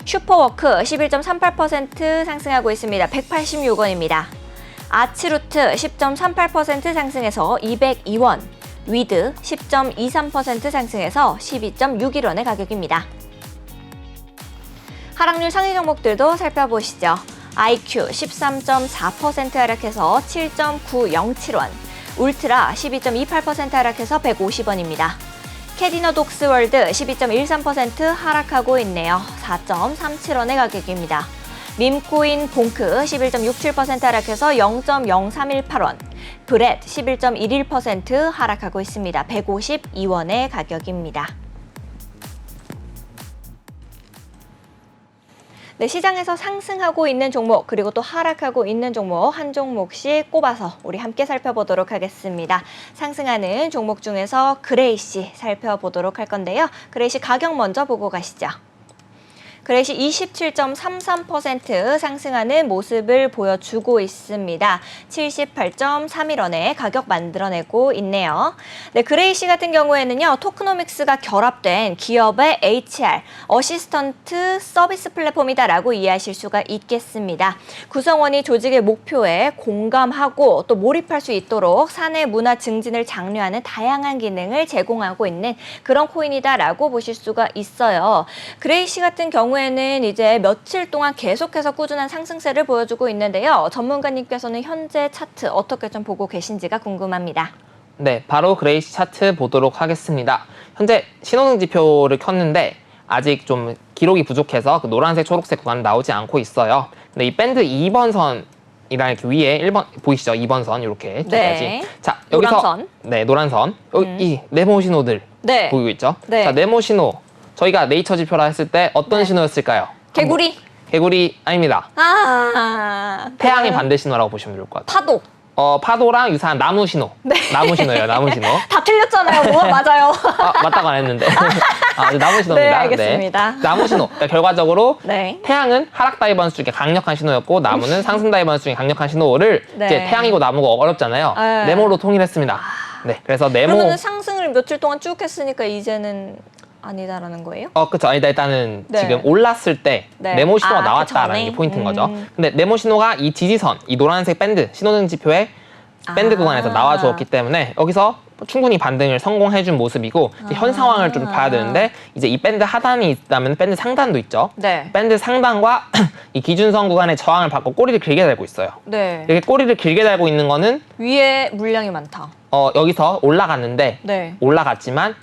슈퍼워크 11.38% 상승하고 있습니다. 186원입니다. 아치루트 10.38% 상승해서 202원, 위드 10.23% 상승해서 12.61원의 가격입니다. 하락률 상위 종목들도 살펴보시죠. IQ 13.4% 하락해서 7.907원, 울트라 12.28% 하락해서 150원입니다. 캐디너 독스월드 12.13% 하락하고 있네요. 4.37원의 가격입니다. 밈코인 봉크 11.67% 하락해서 0.0318원, 브렛 11.11% 하락하고 있습니다. 152원의 가격입니다. 네, 시장에서 상승하고 있는 종목 그리고 또 하락하고 있는 종목 한 종목씩 꼽아서 우리 함께 살펴보도록 하겠습니다. 상승하는 종목 중에서 그레이시 살펴보도록 할 건데요. 그레이시 가격 먼저 보고 가시죠. 그레이시 27.33% 상승하는 모습을 보여주고 있습니다. 78.31원에 가격 만들어내고 있네요. 네, 그레이시 같은 경우에는요, 토크노믹스가 결합된 기업의 HR, 어시스턴트 서비스 플랫폼이다라고 이해하실 수가 있겠습니다. 구성원이 조직의 목표에 공감하고 또 몰입할 수 있도록 사내 문화 증진을 장려하는 다양한 기능을 제공하고 있는 그런 코인이다라고 보실 수가 있어요. 그레이시 같은 경우에는 이제 며칠 동안 계속해서 꾸준한 상승세를 보여주고 있는데요. 전문가님께서는 현재 차트 어떻게 좀 보고 계신지가 궁금합니다.
네, 바로 그레이시 차트 보도록 하겠습니다. 현재 신호등 지표를 켰는데 아직 좀 기록이 부족해서 그 노란색, 초록색 구간 나오지 않고 있어요. 근데 이 밴드 2번 선 이랑 이렇게 위에 1번 보이시죠? 2번 선 이렇게
네.
자, 여기서
노란선.
네, 노란 선. 여기 이 네모 신호들
네.
보이고 있죠?
네.
자, 네모 신호. 저희가 네이처 지표라 했을 때 어떤
네.
신호였을까요?
개구리.
개구리 아닙니다. 태양의
그러면
반대 신호라고 보시면 좋을 것 같아요.
파도.
파도랑 유사한 나무 신호.
네.
나무 신호예요, 나무 신호.
다 틀렸잖아요. 뭐가 맞아요.
맞다고 안 했는데. 나무 신호입니다.
네, 알겠습니다.
네. 나무 신호. 그러니까 결과적으로
네.
태양은 하락 다이버런스 중에 강력한 신호였고 나무는 상승 다이버런스 중에 강력한 신호를
네.
이제 태양이고 나무가 어렵잖아요.
네.
네모로 통일했습니다. 네, 그래서 네모.
그러면 상승을 며칠 동안 쭉 했으니까 이제는 아니다라는 거예요?
그렇죠. 아니다. 일단은
네.
지금 올랐을 때
네.
네모 신호가
그
나왔다라는
전에?
게 포인트인 거죠. 근데 네모 신호가 이 지지선, 이 노란색 밴드, 신호등 지표에 밴드 구간에서 나와주었기 때문에 여기서 충분히 반등을 성공해준 모습이고 이제 현 상황을 좀 봐야 되는데 이제 이 밴드 하단이 있다면 밴드 상단도 있죠.
네.
밴드 상단과 이 기준선 구간의 저항을 받고 꼬리를 길게 달고 있어요.
네.
이렇게 꼬리를 길게 달고 있는 거는
위에 물량이 많다.
여기서 올라갔는데
네.
올라갔지만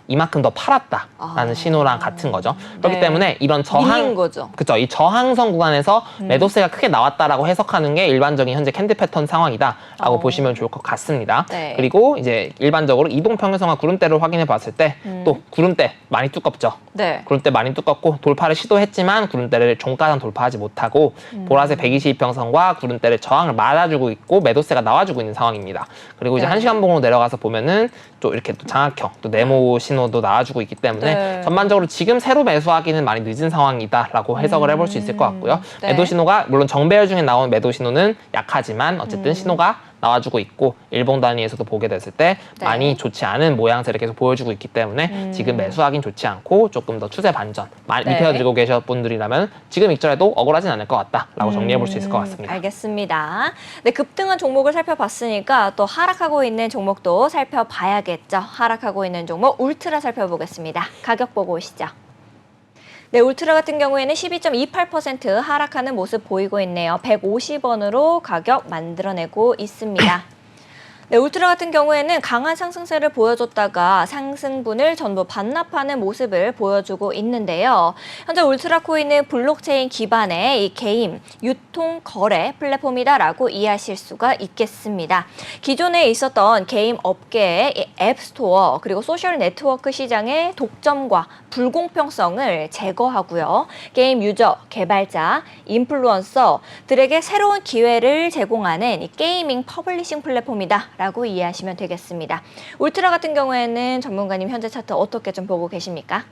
이만큼 더 팔았다라는 신호랑 같은 거죠. 그렇기
네.
때문에 이런
밀린 거죠.
그렇죠. 이 저항선 구간에서 매도세가 크게 나왔다라고 해석하는 게 일반적인 현재 캔들 패턴 상황이다라고 보시면 좋을 것 같습니다.
네.
그리고 이제 일반적으로 이동 평균선과 구름대를 확인해 봤을 때 또 구름대 많이 두껍죠.
네.
구름대 많이 두껍고 돌파를 시도했지만 구름대를 종가상 돌파하지 못하고 보라색 120평선과 구름대를 저항을 맞아주고 있고 매도세가 나와주고 있는 상황입니다. 그리고 이제
네.
1시간 봉으로 내려가서 보면은 또 이렇게 또 장악형, 또 네모 신호도 나와주고 있기 때문에
네.
전반적으로 지금 새로 매수하기는 많이 늦은 상황이다라고 해석을 해볼 수 있을 것 같고요.
네.
매도 신호가 물론 정배열 중에 나온 매도 신호는 약하지만 어쨌든 신호가 나와주고 있고 일봉 단위에서도 보게 됐을 때
네.
많이 좋지 않은 모양새를 계속 보여주고 있기 때문에 지금 매수하긴 좋지 않고 조금 더 추세 반전 많이
네.
입혀드리고 계신 분들이라면 지금 익절해도 억울하진 않을 것 같다라고 정리해 볼 수 있을 것 같습니다.
알겠습니다. 네, 급등한 종목을 살펴봤으니까 또 하락하고 있는 종목도 살펴봐야겠죠. 하락하고 있는 종목 울트라 살펴보겠습니다. 가격 보고 오시죠. 네, 울트라 같은 경우에는 12.28% 하락하는 모습 보이고 있네요. 150원으로 가격 만들어내고 있습니다. 네, 울트라 같은 경우에는 강한 상승세를 보여줬다가 상승분을 전부 반납하는 모습을 보여주고 있는데요. 현재 울트라 코인은 블록체인 기반의 이 게임, 유통, 거래 플랫폼이다라고 이해하실 수가 있겠습니다. 기존에 있었던 게임 업계의 이 앱스토어 그리고 소셜 네트워크 시장의 독점과 불공평성을 제거하고요. 게임 유저, 개발자, 인플루언서들에게 새로운 기회를 제공하는 이 게이밍 퍼블리싱 플랫폼이다 라고 이해하시면 되겠습니다. 울트라 같은 경우에는 전문가님 현재 차트 어떻게 좀 보고 계십니까?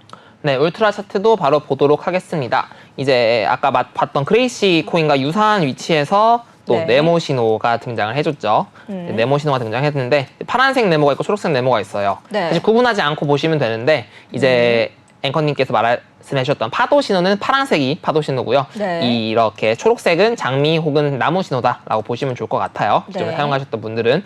네, 울트라 차트도 바로 보도록 하겠습니다. 이제 아까 봤던 그레이시 코인과 유사한 위치에서 또
네.
네모 신호가 등장을 해줬죠. 네모 신호가 등장했는데 파란색 네모가 있고 초록색 네모가 있어요.
네.
사실 구분하지 않고 보시면 되는데 이제 앵커님께서 말씀해 주셨던 파도 신호는 파란색이 파도 신호고요.
네.
이렇게 초록색은 장미 혹은 나무 신호다라고 보시면 좋을 것 같아요. 기존에
네.
사용하셨던 분들은.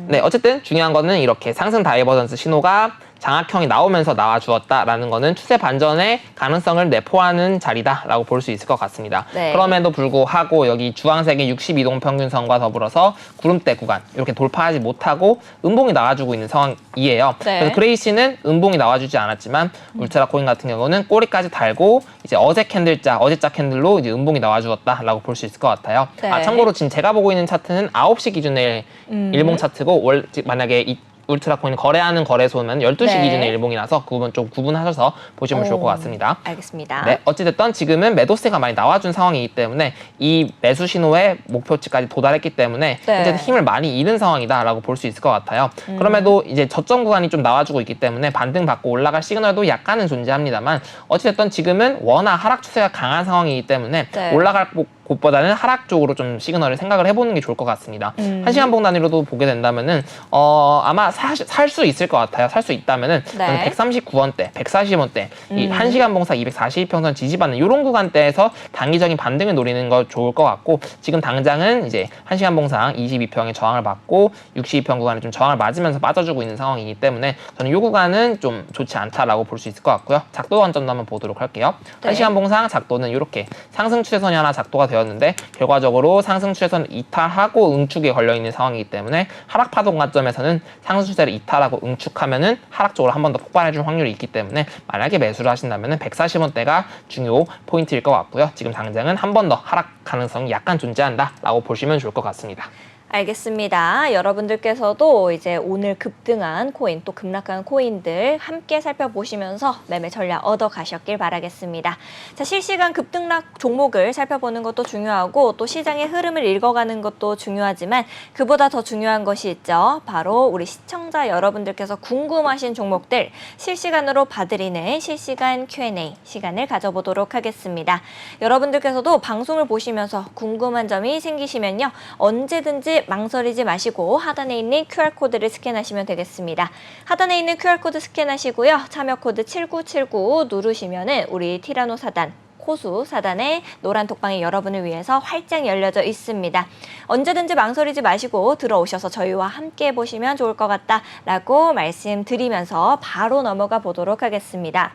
네, 어쨌든 중요한 거는 이렇게 상승 다이버전스 신호가 장악형이 나오면서 나와주었다라는 거는 추세 반전의 가능성을 내포하는 자리다라고 볼 수 있을 것 같습니다.
네.
그럼에도 불구하고 여기 주황색의 62동 평균선과 더불어서 구름대 구간 이렇게 돌파하지 못하고 음봉이 나와주고 있는 상황이에요.
네.
그래서 그레이시는 음봉이 나와주지 않았지만 울트라 코인 같은 경우는 꼬리까지 달고 이제 어제자 캔들로 이제 음봉이 나와주었다라고 볼 수 있을 것 같아요.
네.
참고로 지금 제가 보고 있는 차트는 9시 기준의 일봉 차트고 만약에 이 울트라 코인 거래하는 거래소는 12시
네.
기준의 일봉이라서 그 부분 좀 구분하셔서 보시면 좋을 것 같습니다.
알겠습니다.
네, 어찌됐든 지금은 매도세가 많이 나와준 상황이기 때문에 이 매수 신호의 목표치까지 도달했기 때문에
네.
어쨌든 힘을 많이 잃은 상황이다라고 볼 수 있을 것 같아요. 그럼에도 이제 저점 구간이 좀 나와주고 있기 때문에 반등 받고 올라갈 시그널도 약간은 존재합니다만 어찌됐든 지금은 워낙 하락 추세가 강한 상황이기 때문에
네.
올라갈 곳보다는 하락 쪽으로 좀 시그널을 생각을 해보는 게 좋을 것 같습니다. 1시간 봉 단위로도 보게 된다면은 아마 살 수 있을 것 같아요. 살 수 있다면은
네.
139원대, 140원대, 이 1시간 봉사 242평선 지지받는 이런 구간대에서 단기적인 반등을 노리는 거 좋을 것 같고 지금 당장은 이제 1시간 봉상 22평의 저항을 받고 62평 구간에 좀 저항을 맞으면서 빠져주고 있는 상황이기 때문에 저는 이 구간은 좀 좋지 않다라고 볼 수 있을 것 같고요. 작도 관점도 한번 보도록 할게요.
네.
1시간 봉상 작도는 이렇게 상승 추세선이 하나 작도가 되었는데 결과적으로 상승 추세선을 이탈하고 응축에 걸려 있는 상황이기 때문에 하락 파동 관점에서는 상승 추세를 이탈하고 응축하면은 하락 쪽으로 한 번 더 폭발해줄 확률이 있기 때문에 만약에 매수를 하신다면은 140원대가 중요 포인트일 것 같고요. 지금 당장은 한 번 더 하락 가능성이 약간 존재한다라고 보시면 좋을 것 같습니다.
알겠습니다. 여러분들께서도 이제 오늘 급등한 코인 또 급락한 코인들 함께 살펴보시면서 매매 전략 얻어가셨길 바라겠습니다. 자, 실시간 급등락 종목을 살펴보는 것도 중요하고 또 시장의 흐름을 읽어가는 것도 중요하지만 그보다 더 중요한 것이 있죠. 바로 우리 시청자 여러분들께서 궁금하신 종목들 실시간으로 봐드리는 실시간 Q&A 시간을 가져보도록 하겠습니다. 여러분들께서도 방송을 보시면서 궁금한 점이 생기시면요. 언제든지 망설이지 마시고 하단에 있는 QR코드를 스캔하시면 되겠습니다. 하단에 있는 QR코드 스캔하시고요. 참여코드 7979 누르시면은 우리 티라노 사단 호수 사단의 노란 톡방이 여러분을 위해서 활짝 열려져 있습니다. 언제든지 망설이지 마시고 들어오셔서 저희와 함께 보시면 좋을 것 같다라고 말씀드리면서 바로 넘어가 보도록 하겠습니다.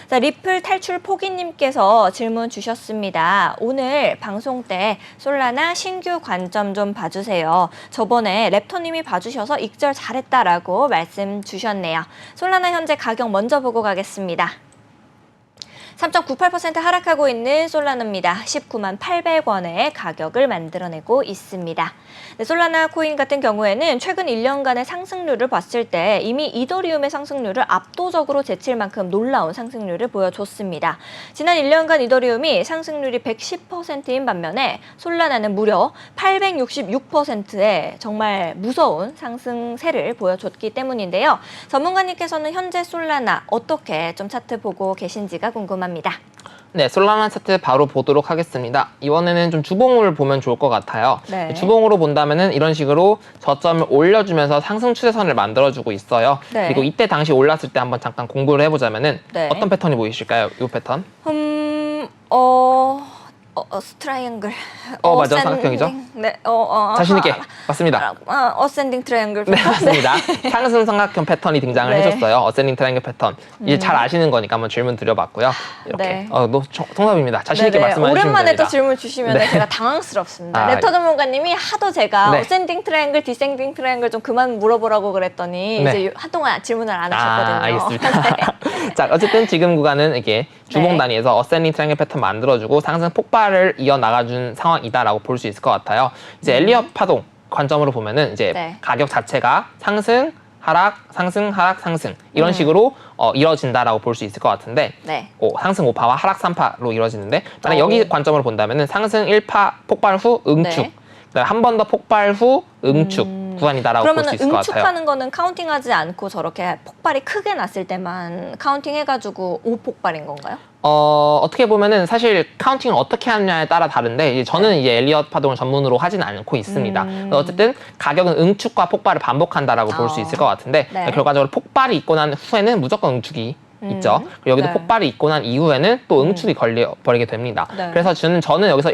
자, 리플 탈출 포기님께서 질문 주셨습니다. 오늘 방송 때 솔라나 신규 관점 좀 봐주세요. 저번에 랩터님이 봐주셔서 익절 잘했다라고 말씀 주셨네요. 솔라나 현재 가격 먼저 보고 가겠습니다. 3.98% 하락하고 있는 솔라나입니다. 19만 800원의 가격을 만들어내고 있습니다. 네, 솔라나 코인 같은 경우에는 최근 1년간의 상승률을 봤을 때 이미 이더리움의 상승률을 압도적으로 제칠 만큼 놀라운 상승률을 보여줬습니다. 지난 1년간 이더리움이 상승률이 110%인 반면에 솔라나는 무려 866%의 정말 무서운 상승세를 보여줬기 때문인데요. 전문가님께서는 현재 솔라나 어떻게 좀 차트 보고 계신지가 궁금합니다.
네, 솔라나 차트 바로 보도록 하겠습니다. 이번에는 좀 주봉을 보면 좋을 것 같아요.
네.
주봉으로 본다면은 이런 식으로 저점을 올려주면서 상승 추세선을 만들어주고 있어요.
네.
그리고 이때 당시 올랐을 때 한번 잠깐 공부를 해보자면은
네.
어떤 패턴이 보이실까요? 이 패턴?
트라이앵글.
맞아. 삼각형이죠?
네.
자신있게. 맞습니다.
어센딩 트라이앵글.
네, 맞습니다. 상승 삼각형 패턴이 등장을
네.
해줬어요. 어센딩 트라이앵글 패턴. 이제 잘 아시는 거니까 한번 질문 드려봤고요. 이렇게.
네.
통합입니다. 자신있게 말씀해 주시면 됩니다.
오랜만에 또 질문 주시면
네.
제가 당황스럽습니다. 랩터 전문가님이 하도 제가
네.
어센딩 트라이앵글, 디센딩 트라이앵글 좀 그만 물어보라고 그랬더니
네.
이제 한동안 질문을 안 하셨거든요.
알겠습니다.
네.
자, 어쨌든 지금 구간은 이게 주봉
네.
단위에서 어센딩 트라이앵글 패턴 만들어주고 상승 폭발을 이어나가준 상황이다라고 볼 수 있을 것 같아요. 이제 엘리엇 파동 관점으로 보면은 이제
네.
가격 자체가 상승, 하락, 상승, 하락, 상승 이런 식으로 이뤄진다라고 볼 수 있을 것 같은데
네.
상승 5파와 하락 3파로 이루어지는데 만약 여기 관점으로 본다면은 상승 1파 폭발 후 응축
네.
한 번 더 폭발 후 응축 구간이다라고 볼 수 있을 것 같아요.
응축하는 거는 카운팅하지 않고 저렇게 폭발이 크게 났을 때만 카운팅해가지고 5폭발인 건가요?
어떻게 보면은 사실 카운팅을 어떻게 하느냐에 따라 다른데 이제 저는 이제 엘리엇 파동을 전문으로 하진 않고 있습니다. 어쨌든 가격은 응축과 폭발을 반복한다라고 볼 수 있을 것 같은데
네.
결과적으로 폭발이 있고 난 후에는 무조건 응축이 있죠. 그리고 여기도
네.
폭발이 있고 난 이후에는 또 응축이 걸려버리게 됩니다.
네.
그래서 저는 여기서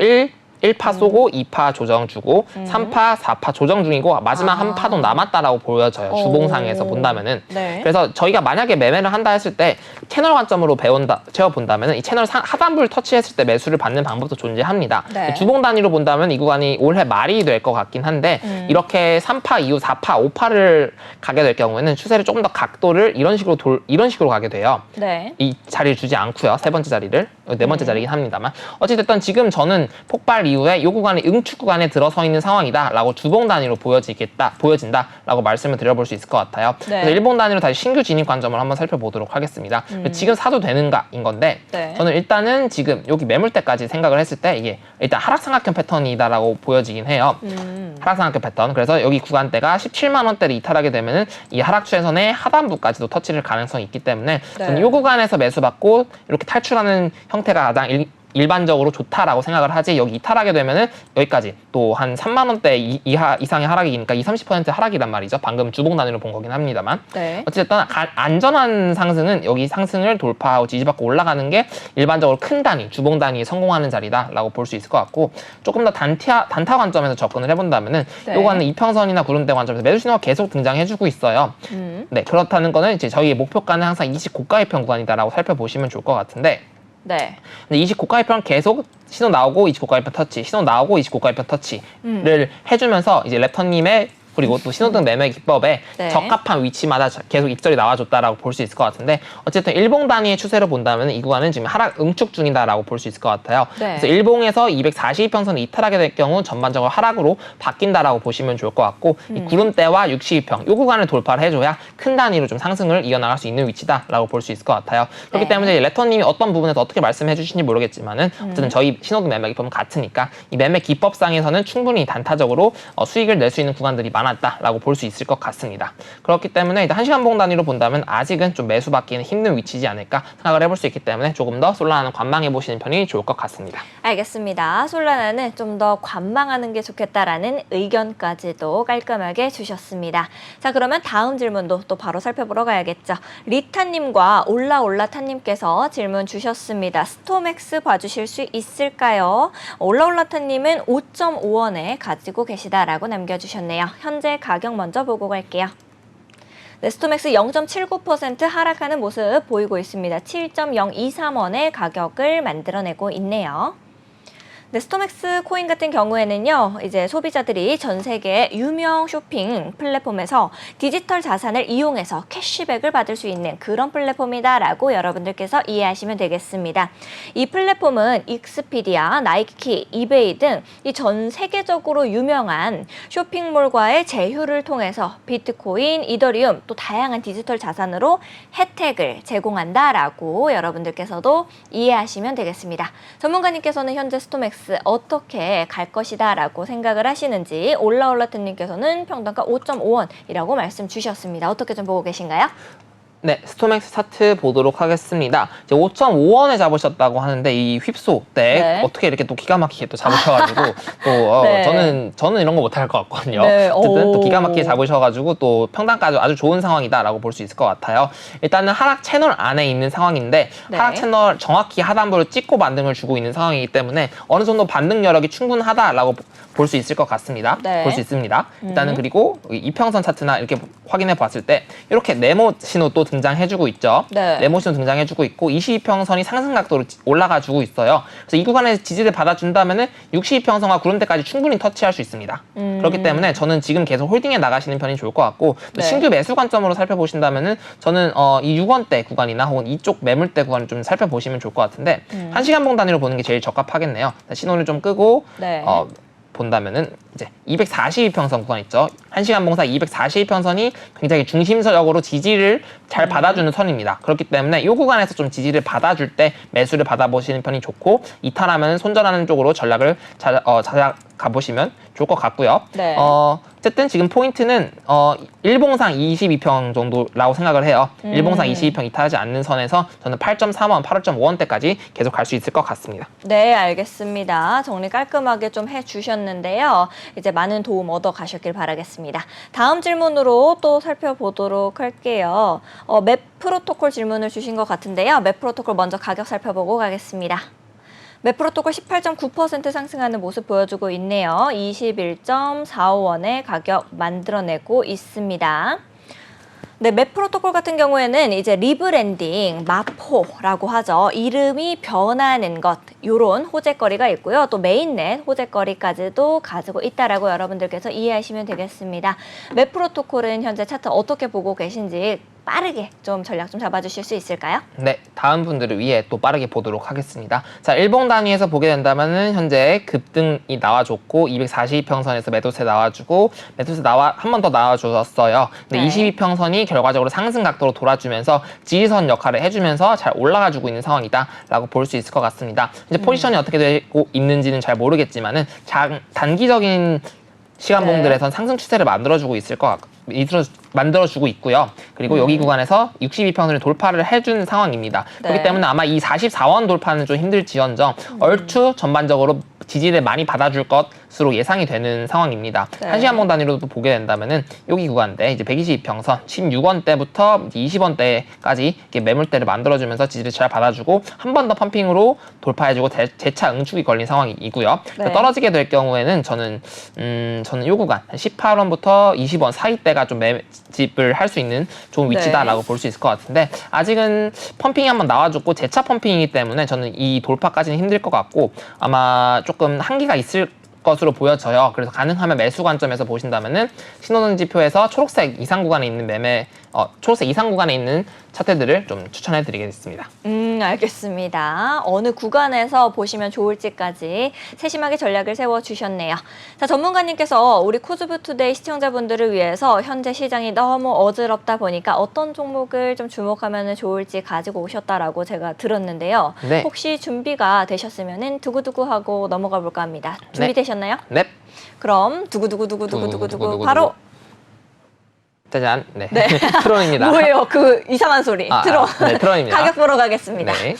1파 쏘고 2파 조정 주고 3파, 4파 조정 중이고 마지막 한 파도 남았다라고 보여져요. 주봉상에서 본다면은.
네.
그래서 저희가 만약에 매매를 한다 했을 때 채널 관점으로 재어본다면은 이 채널 하단부를 터치했을 때 매수를 받는 방법도 존재합니다.
네.
주봉 단위로 본다면 이 구간이 올해 말이 될 것 같긴 한데 이렇게 3파 이후 4파, 5파를 가게 될 경우에는 추세를 조금 더 각도를 이런 식으로 가게 돼요.
네.
이 자리를 주지 않고요. 세 번째 자리를. 네 번째 자리긴 합니다만. 어찌됐든 지금 저는 폭발 이후에 이 구간이 응축 구간에 들어서 있는 상황이다라고 주봉 단위로 보여진다라고 말씀을 드려볼 수 있을 것 같아요.
네.
그래서 일봉 단위로 다시 신규 진입 관점을 한번 살펴보도록 하겠습니다. 지금 사도 되는가인 건데
네.
저는 일단은 지금 여기 매물대까지 생각을 했을 때 이게 일단 하락삼각형 패턴이다라고 보여지긴 해요. 하락삼각형 패턴. 그래서 여기 구간대가 17만 원대를 이탈하게 되면은 이 하락 추세선의 하단부까지도 터치를 가능성이 있기 때문에 저는 이 구간에서 매수받고 이렇게 탈출하는 형태가 가장 일반적으로 좋다라고 생각을 하지 여기 이탈하게 되면은 여기까지 또 한 3만 원대 이상의 하락이니까 30% 하락이란 말이죠. 방금 주봉 단위로 본 거긴 합니다만.
네.
어쨌든 안전한 상승은 여기 상승을 돌파하고 지지받고 올라가는 게 일반적으로 큰 단위, 주봉 단위에 성공하는 자리다라고 볼 수 있을 것 같고 조금 더 단타 관점에서 접근을 해본다면은
네.
요거는 이평선이나 구름대 관점에서 매수 신호가 계속 등장해주고 있어요. 네, 그렇다는 거는 이제 저희의 목표가는 항상 20 고가이평 구간이다라고 살펴보시면 좋을 것 같은데.
네.
근데 20 고가이평 계속 신호 나오고 20 고가이평 터치, 신호 나오고 20 고가이평 터치를 해주면서 이제 랩터님의 그리고 또 신호등 매매 기법에
네.
적합한 위치마다 계속 익절이 나와줬다라고 볼 수 있을 것 같은데 어쨌든 일봉 단위의 추세를 본다면 이 구간은 지금 하락 응축 중이다라고 볼 수 있을 것 같아요.
네.
그래서 일봉에서 242평선을 이탈하게 될 경우 전반적으로 하락으로 바뀐다라고 보시면 좋을 것 같고 이 구름대와 62평 이 구간을 돌파를 해줘야 큰 단위로 좀 상승을 이어나갈 수 있는 위치다라고 볼 수 있을 것 같아요. 그렇기
네.
때문에 레터님이 어떤 부분에서 어떻게 말씀해 주시는지 모르겠지만은 어쨌든 저희 신호등 매매 기법은 같으니까 이 매매 기법상에서는 충분히 단타적으로 수익을 낼 수 있는 구간들이 많았다라고 볼 수 있을 것 같습니다. 그렇기 때문에 일단 1시간 봉 단위로 본다면 아직은 좀 매수받기는 힘든 위치지 않을까 생각을 해볼 수 있기 때문에 조금 더 솔라나는 관망해 보시는 편이 좋을 것 같습니다.
알겠습니다. 솔라나는 좀 더 관망하는 게 좋겠다라는 의견까지도 깔끔하게 주셨습니다. 자, 그러면 다음 질문도 또 바로 살펴보러 가야겠죠. 리타님과 올라타님께서 질문 주셨습니다. 스톰엑스 봐주실 수 있을까요? 올라타님은 5.5원에 가지고 계시다라고 남겨주셨네요. 현재 가격 먼저 보고 갈게요. 네, 스톰엑스 0.79% 하락하는 모습 보이고 있습니다. 7.023원의 가격을 만들어내고 있네요. 네, 스톰엑스 코인 같은 경우에는요, 이제 소비자들이 전 세계 유명 쇼핑 플랫폼에서 디지털 자산을 이용해서 캐시백을 받을 수 있는 그런 플랫폼이다라고 여러분들께서 이해하시면 되겠습니다. 이 플랫폼은 익스피디아, 나이키, 이베이 등 이 전 세계적으로 유명한 쇼핑몰과의 제휴를 통해서 비트코인, 이더리움, 또 다양한 디지털 자산으로 혜택을 제공한다라고 여러분들께서도 이해하시면 되겠습니다. 전문가님께서는 현재 스톰엑스 어떻게 갈 것이다 라고 생각을 하시는지 올라타님께서는 평단가 5.5원이라고 말씀 주셨습니다. 어떻게 좀 보고 계신가요?
네, 스톰엑스 차트 보도록 하겠습니다. 이제 5.5원에 잡으셨다고 하는데 이 휩소 때
네.
어떻게 이렇게 또 기가 막히게 또 잡으셔가지고 또
네.
저는 이런 거 못할 것 같거든요.
네.
어쨌든 또 기가 막히게 잡으셔가지고 또 평단까지 아주 좋은 상황이다라고 볼 수 있을 것 같아요. 일단은 하락 채널 안에 있는 상황인데
네.
하락 채널 정확히 하단부를 찍고 반등을 주고 있는 상황이기 때문에 어느 정도 반등 여력이 충분하다라고 볼 수 있을 것 같습니다.
네.
볼 수 있습니다. 일단은 그리고 이평선 차트나 이렇게 확인해 봤을 때 이렇게 네모 신호 또 등장해주고 있죠.
네.
네모 신호 등장해주고 있고 22평선이 상승 각도로 올라가주고 있어요. 그래서 이 구간에서 지지를 받아준다면은 62평선과 구름대까지 충분히 터치할 수 있습니다. 그렇기 때문에 저는 지금 계속 홀딩해 나가시는 편이 좋을 것 같고 또
네.
신규 매수 관점으로 살펴보신다면은 저는 이 6원대 구간이나 혹은 이쪽 매물대 구간을 좀 살펴보시면 좋을 것 같은데 1시간 봉 단위로 보는 게 제일 적합하겠네요. 신호를 좀 끄고
네.
본다면은 이제 242평선 구간 있죠. 1시간 봉사 242평선이 굉장히 중심적으로 지지를 잘 받아주는 선입니다. 그렇기 때문에 이 구간에서 좀 지지를 받아줄 때 매수를 받아보시는 편이 좋고 이탈하면 손절하는 쪽으로 전략을 가보시면 좋을 것 같고요.
네.
어쨌든 지금 포인트는 일봉상 22평 정도라고 생각을 해요. 일봉상 22평 이탈하지 않는 선에서 저는 8.3원, 8.5원대까지 계속 갈 수 있을 것 같습니다.
네, 알겠습니다. 정리 깔끔하게 좀 해주셨는데요. 이제 많은 도움 얻어 가셨길 바라겠습니다. 다음 질문으로 또 살펴보도록 할게요. 맵 프로토콜 질문을 주신 것 같은데요. 맵 프로토콜 먼저 가격 살펴보고 가겠습니다. 메프로토콜 18.9% 상승하는 모습 보여주고 있네요. 21.45원의 가격 만들어내고 있습니다. 네, 메프로토콜 같은 경우에는 이제 리브랜딩, 마포라고 하죠. 이름이 변하는 것, 요런 호재거리가 있고요. 또 메인넷 호재거리까지도 가지고 있다라고 여러분들께서 이해하시면 되겠습니다. 메프로토콜은 현재 차트 어떻게 보고 계신지 빠르게 좀 전략 좀 잡아주실 수 있을까요?
네, 다음 분들을 위해 또 빠르게 보도록 하겠습니다. 자, 일봉 단위에서 보게 된다면은 현재 급등이 나와줬고 242평선에서 매도세 나와주고 매도세 한 번 더 나와줬어요. 근데
네.
22평선이 결과적으로 상승 각도로 돌아주면서 지지선 역할을 해주면서 잘 올라가주고 있는 상황이다라고 볼 수 있을 것 같습니다. 이제 포지션이 어떻게 되고 있는지는 잘 모르겠지만은 단기적인 시간봉들에선 상승 추세를 만들어주고 있고요. 그리고 여기 구간에서 62평선을 돌파를 해준 상황입니다. 그렇기 때문에 아마 이 44원 돌파는 좀 힘들지언정 얼추 전반적으로 지지를 많이 받아줄 것으로 예상이 되는 상황입니다.
네.
1시간봉 단위로도 보게 된다면은 여기 구간대 이제 122평선 16원대부터 20원대까지 이렇게 매물대를 만들어주면서 지지를 잘 받아주고 한 번 더 펌핑으로 돌파해주고 재차 응축이 걸린 상황이고요.
네.
떨어지게 될 경우에는 저는 이 구간 18원부터 20원 사이대가 좀 매집을 할 수 있는 좋은 위치다라고 볼 수 있을 것 같은데 아직은 펌핑이 한번 나와줬고 재차 펌핑이기 때문에 저는 이 돌파까지는 힘들 것 같고 아마 조금 한계가 있을 것으로 보여져요. 그래서 가능하면 매수 관점에서 보신다면은 신호등 지표에서 초록색 이상 구간에 있는 초록색 이상 구간에 있는 차트들을 좀 추천해 드리겠습니다.
알겠습니다. 어느 구간에서 보시면 좋을지까지 세심하게 전략을 세워주셨네요. 자, 전문가님께서 우리 코즈부투데이 시청자분들을 위해서 현재 시장이 너무 어지럽다 보니까 어떤 종목을 좀 주목하면 좋을지 가지고 오셨다라고 제가 들었는데요.
네.
혹시 준비가 되셨으면 두구두구 하고 넘어가 볼까 합니다. 준비되셨나요?
네.
그럼 두구두구두구두구두구두구 바로
짜잔. 네. 트론입니다.
뭐예요? 그 이상한 소리. 트론.
네, 트론입니다.
가격 보러 가겠습니다.
네.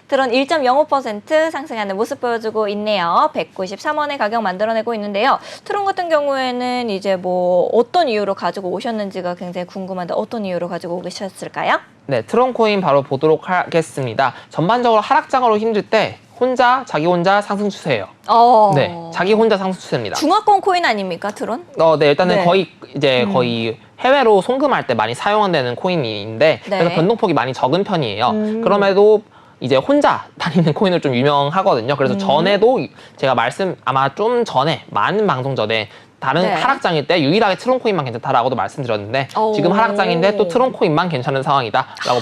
트론 1.05% 상승하는 모습 보여주고 있네요. 193원의 가격 만들어내고 있는데요. 트론 같은 경우에는 이제 뭐 어떤 이유로 가지고 오셨는지가 굉장히 궁금한데 어떤 이유로 가지고 오셨을까요?
네, 트론 코인 바로 보도록 하겠습니다. 전반적으로 하락장으로 힘들 때 자기 혼자 상승 추세예요. 네, 자기 혼자 상승 추세입니다.
중화권 코인 아닙니까, 트론?
네, 일단은 거의 해외로 송금할 때 많이 사용되는 코인인데 그래서 변동폭이 많이 적은 편이에요. 그럼에도 이제 혼자 다니는 코인으로 좀 유명하거든요. 그래서 전에도 제가 아마 좀 전에 많은 방송 전에 다른 하락장일 때 유일하게 트론 코인만 괜찮다라고도 말씀드렸는데 지금 하락장인데 또 트론 코인만 괜찮은 상황이다라고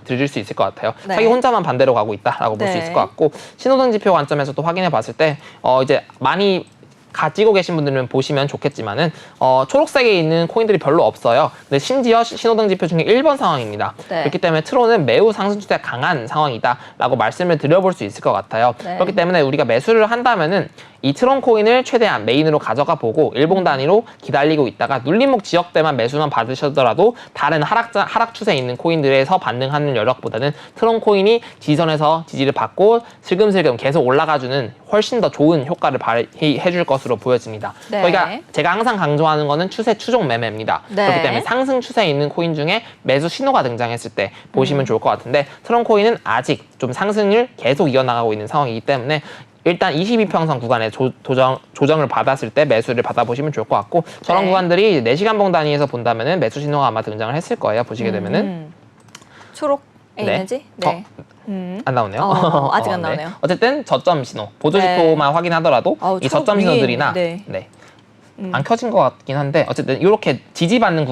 드릴 수 있을 것 같아요. 자기 혼자만 반대로 가고 있다라고 볼 수 있을 것 같고 신호등 지표 관점에서 또 확인해 봤을 때 이제 많이 가지고 계신 분들은 보시면 좋겠지만은 초록색에 있는 코인들이 별로 없어요. 근데 심지어 신호등 지표 중에 1번 상황입니다. 그렇기 때문에 트론은 매우 상승 추세가 강한 상황이다라고 말씀을 드려볼 수 있을 것 같아요. 그렇기 때문에 우리가 매수를 한다면은 이 트론 코인을 최대한 메인으로 가져가 보고 일봉 단위로 기다리고 있다가 눌림목 지역대만 매수만 받으시더라도 다른 하락 추세에 있는 코인들에서 반등하는 여력보다는 트론 코인이 지지선에서 지지를 받고 슬금슬금 계속 올라가주는 훨씬 더 좋은 효과를 발휘해 줄 것으로 보여집니다. 저희가 제가 항상 강조하는 거는 추세 추종 매매입니다. 그렇기 때문에 상승 추세에 있는 코인 중에 매수 신호가 등장했을 때 보시면 좋을 것 같은데 트론 코인은 아직 좀 상승을 계속 이어나가고 있는 상황이기 때문에 일단 22평선 구간에 조정을 받았을 때 매수를 받아보시면 좋을 것 같고 저런 구간들이 4시간봉 단위에서 본다면은 매수 신호가 아마 등장을 했을 거예요. 보시게 되면은
초록에 있는지? 네.
안 나오네요.
아직 안 나오네요.
어쨌든 저점 신호, 보조지표만 확인하더라도 이 저점 신호들이나 안 켜진 것 같긴 한데 어쨌든 이렇게 지지받는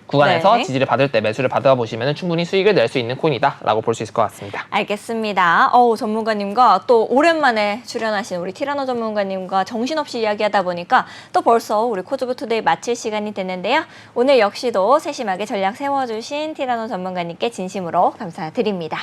구간에서 지지를 받을 때 매수를 받아보시면 충분히 수익을 낼 수 있는 코인이다라고 볼 수 있을 것 같습니다.
알겠습니다. 전문가님과 또 오랜만에 출연하신 우리 티라노 전문가님과 정신없이 이야기하다 보니까 또 벌써 우리 코즈부투데이 마칠 시간이 됐는데요. 오늘 역시도 세심하게 전략 세워주신 티라노 전문가님께 진심으로 감사드립니다.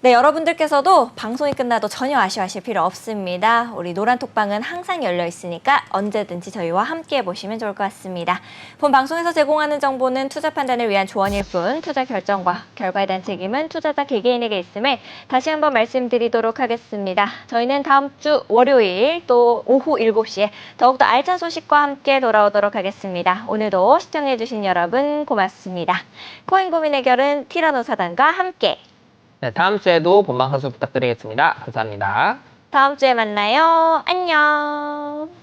네, 여러분들께서도 방송이 끝나도 전혀 아쉬워하실 필요 없습니다. 우리 노란톡방은 항상 열려 있으니까 언제든지 저희와 함께 해보시면 좋을 것 같습니다. 본 방송에서 제공하는 정보는 투자 판단을 위한 조언일 뿐 투자 결정과 결과에 대한 책임은 투자자 개개인에게 있음을 다시 한번 말씀드리도록 하겠습니다. 저희는 다음 주 월요일 또 오후 7시에 더욱더 알찬 소식과 함께 돌아오도록 하겠습니다. 오늘도 시청해주신 여러분 고맙습니다. 코인 고민 해결은 티라노 사단과 함께
네, 다음 주에도 본방 사수 부탁드리겠습니다. 감사합니다.
다음 주에 만나요. 안녕.